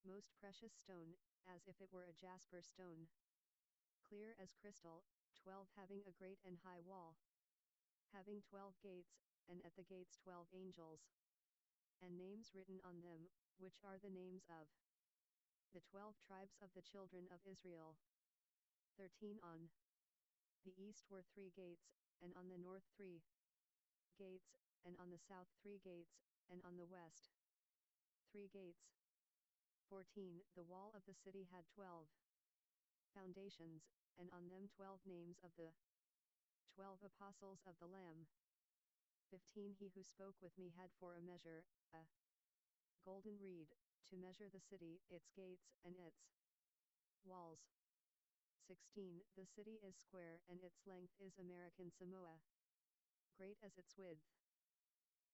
most precious stone, as if it were a jasper stone, clear as crystal. 12. Having a great and high wall, having 12 gates, and at the gates 12 angels, and names written on them, which are the names of the 12 tribes of the children of Israel. 13. On the east were 3 gates, and on the north 3 gates, and on the south 3 gates, and on the west 3 gates. 14. The wall of the city had 12 foundations, and on them 12 names of the 12 apostles of the Lamb. 15. He who spoke with me had for a measure a golden reed, to measure the city, its gates, and its walls. 16. The city is square, and its length is American Samoa, great as its width.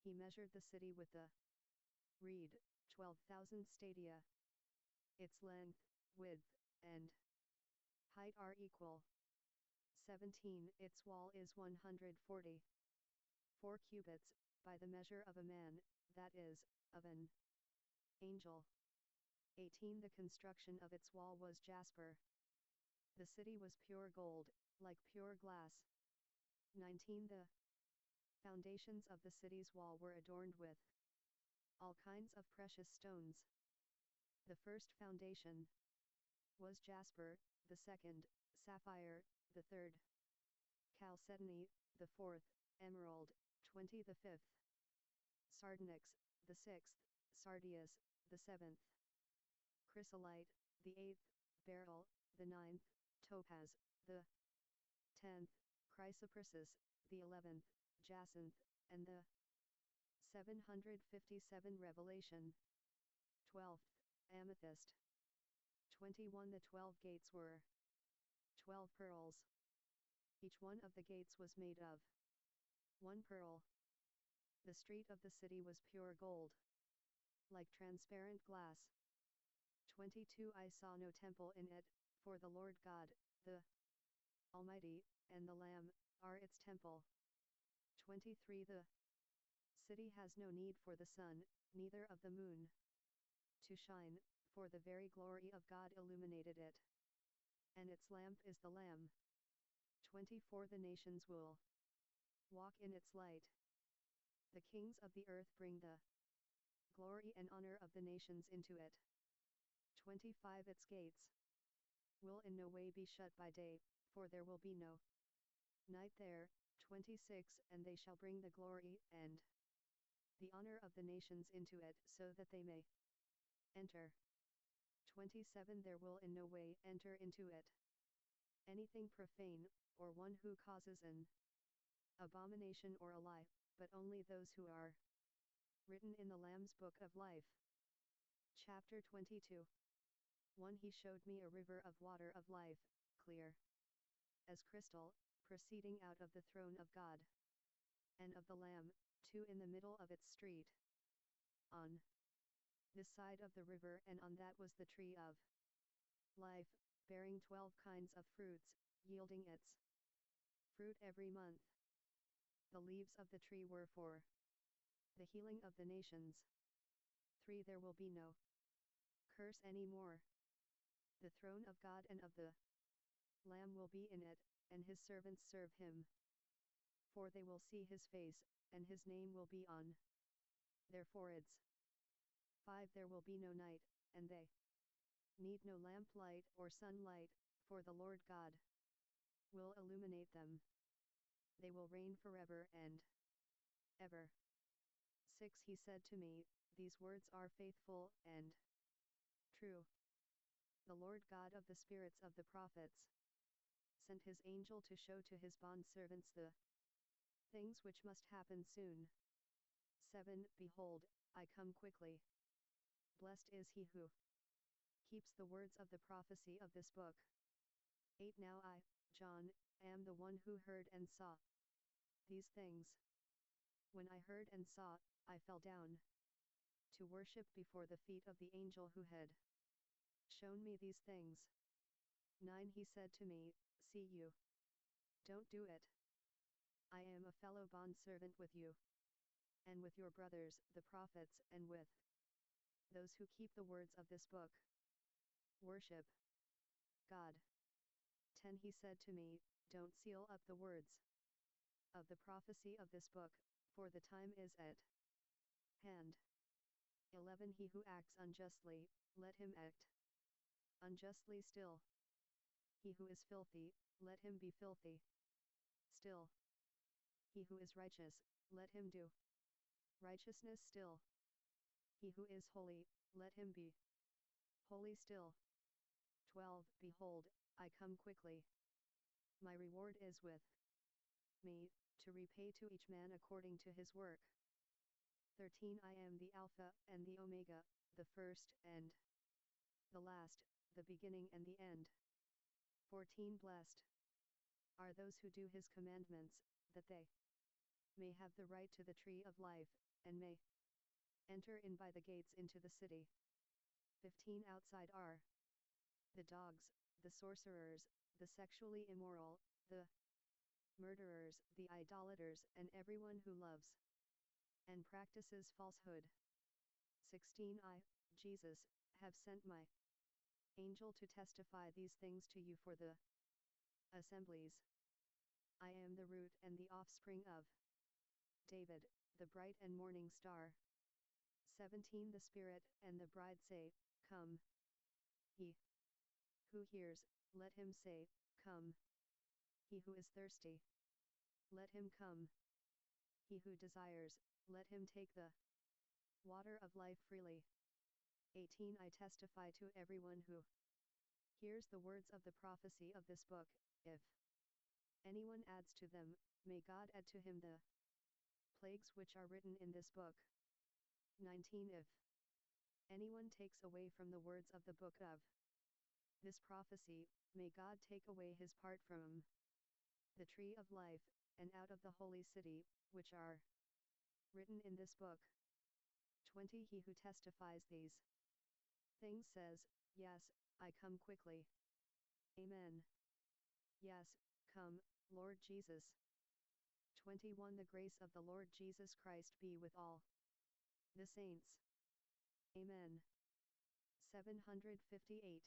He measured the city with the reed, 12,000 stadia. Its length, width, and height are equal. 17. Its wall is 144 cubits, by the measure of a man, that is, of an angel. 18. The construction of its wall was jasper. The city was pure gold, like pure glass. 19. The foundations of the city's wall were adorned with all kinds of precious stones. The first foundation was jasper, the second, sapphire, the third, chalcedony, the fourth, emerald, 20. The fifth, sardonyx, the sixth, sardius, the seventh, chrysolite, the eighth, beryl, the ninth, topaz, the 10th, chrysoprasus, the 11th, jacinth, and the 757 revelation. 12th, amethyst. 21. The 12 gates were 12 pearls. Each one of the gates was made of 1 pearl. The street of the city was pure gold, like transparent glass. 22. I saw no temple in it, for the Lord God, the Almighty, and the Lamb, are its temple. 23. The city has no need for the sun, neither of the moon, to shine, for the very glory of God illuminated it, and its lamp is the Lamb. 24. The nations will walk in its light. The kings of the earth bring the glory and honor of the nations into it. 25. Its gates will in no way be shut by day, for there will be no night there. 26. And they shall bring the glory and the honor of the nations into it, so that they may enter. 27. There will in no way enter into it anything profane, or one who causes an abomination or a lie, but only those who are written in the Lamb's book of life. Chapter 22. 1. He showed me a river of water of life, clear as crystal, proceeding out of the throne of God, and of the Lamb, 2 in the middle of its street. On this side of the river and on that was the tree of life, bearing 12 kinds of fruits, yielding its fruit every month. The leaves of the tree were for the healing of the nations. 3 There will be no curse any more. The throne of God and of the Lamb will be in it, and his servants serve him. 4 They will see his face, and his name will be on their foreheads. 5 There will be no night, and they need no lamplight or sunlight, for the Lord God will illuminate them. They will reign forever and ever. 6 He said to me, these words are faithful and true. The Lord God of the spirits of the prophets sent his angel to show to his bondservants the things which must happen soon. 7 Behold, I come quickly. Blessed is he who keeps the words of the prophecy of this book. 8 Now I, John, am the one who heard and saw these things. When I heard and saw, I fell down to worship before the feet of the angel who had shown me these things. 9 He said to me, see you don't do it. I am a fellow bondservant with you, and with your brothers, the prophets, and with those who keep the words of this book. Worship God. 10 He said to me, don't seal up the words of the prophecy of this book, for the time is at hand. 11 He who acts unjustly, let him act unjustly still. He who is filthy, let him be filthy still. He who is righteous, let him do righteousness still. He who is holy, let him be holy still. 12 Behold, I come quickly. My reward is with me, to repay to each man according to his work. 13 I am the Alpha and the Omega, the first and the last, the beginning and the end. 14 Blessed are those who do his commandments, that they may have the right to the tree of life, and may enter in by the gates into the city. 15 Outside are the dogs, the sorcerers, the sexually immoral, the murderers, the idolaters, and everyone who loves and practices falsehood. 16 I, Jesus, have sent my angel to testify these things to you for the assemblies. I am the root and the offspring of David, the bright and morning star. 17 The Spirit and the bride say, come. He who hears, let him say, come. He who is thirsty, let him come. He who desires, let him take the water of life freely. 18 I testify to everyone who hears the words of the prophecy of this book, if anyone adds to them, may God add to him the plagues which are written in this book. 19 If anyone takes away from the words of the book of this prophecy, may God take away his part from the tree of life, and out of the holy city, which are written in this book. 20 He who testifies these things says, yes, I come quickly. Amen. Yes, come, Lord Jesus. 21 The grace of the Lord Jesus Christ be with all the saints. Amen. 758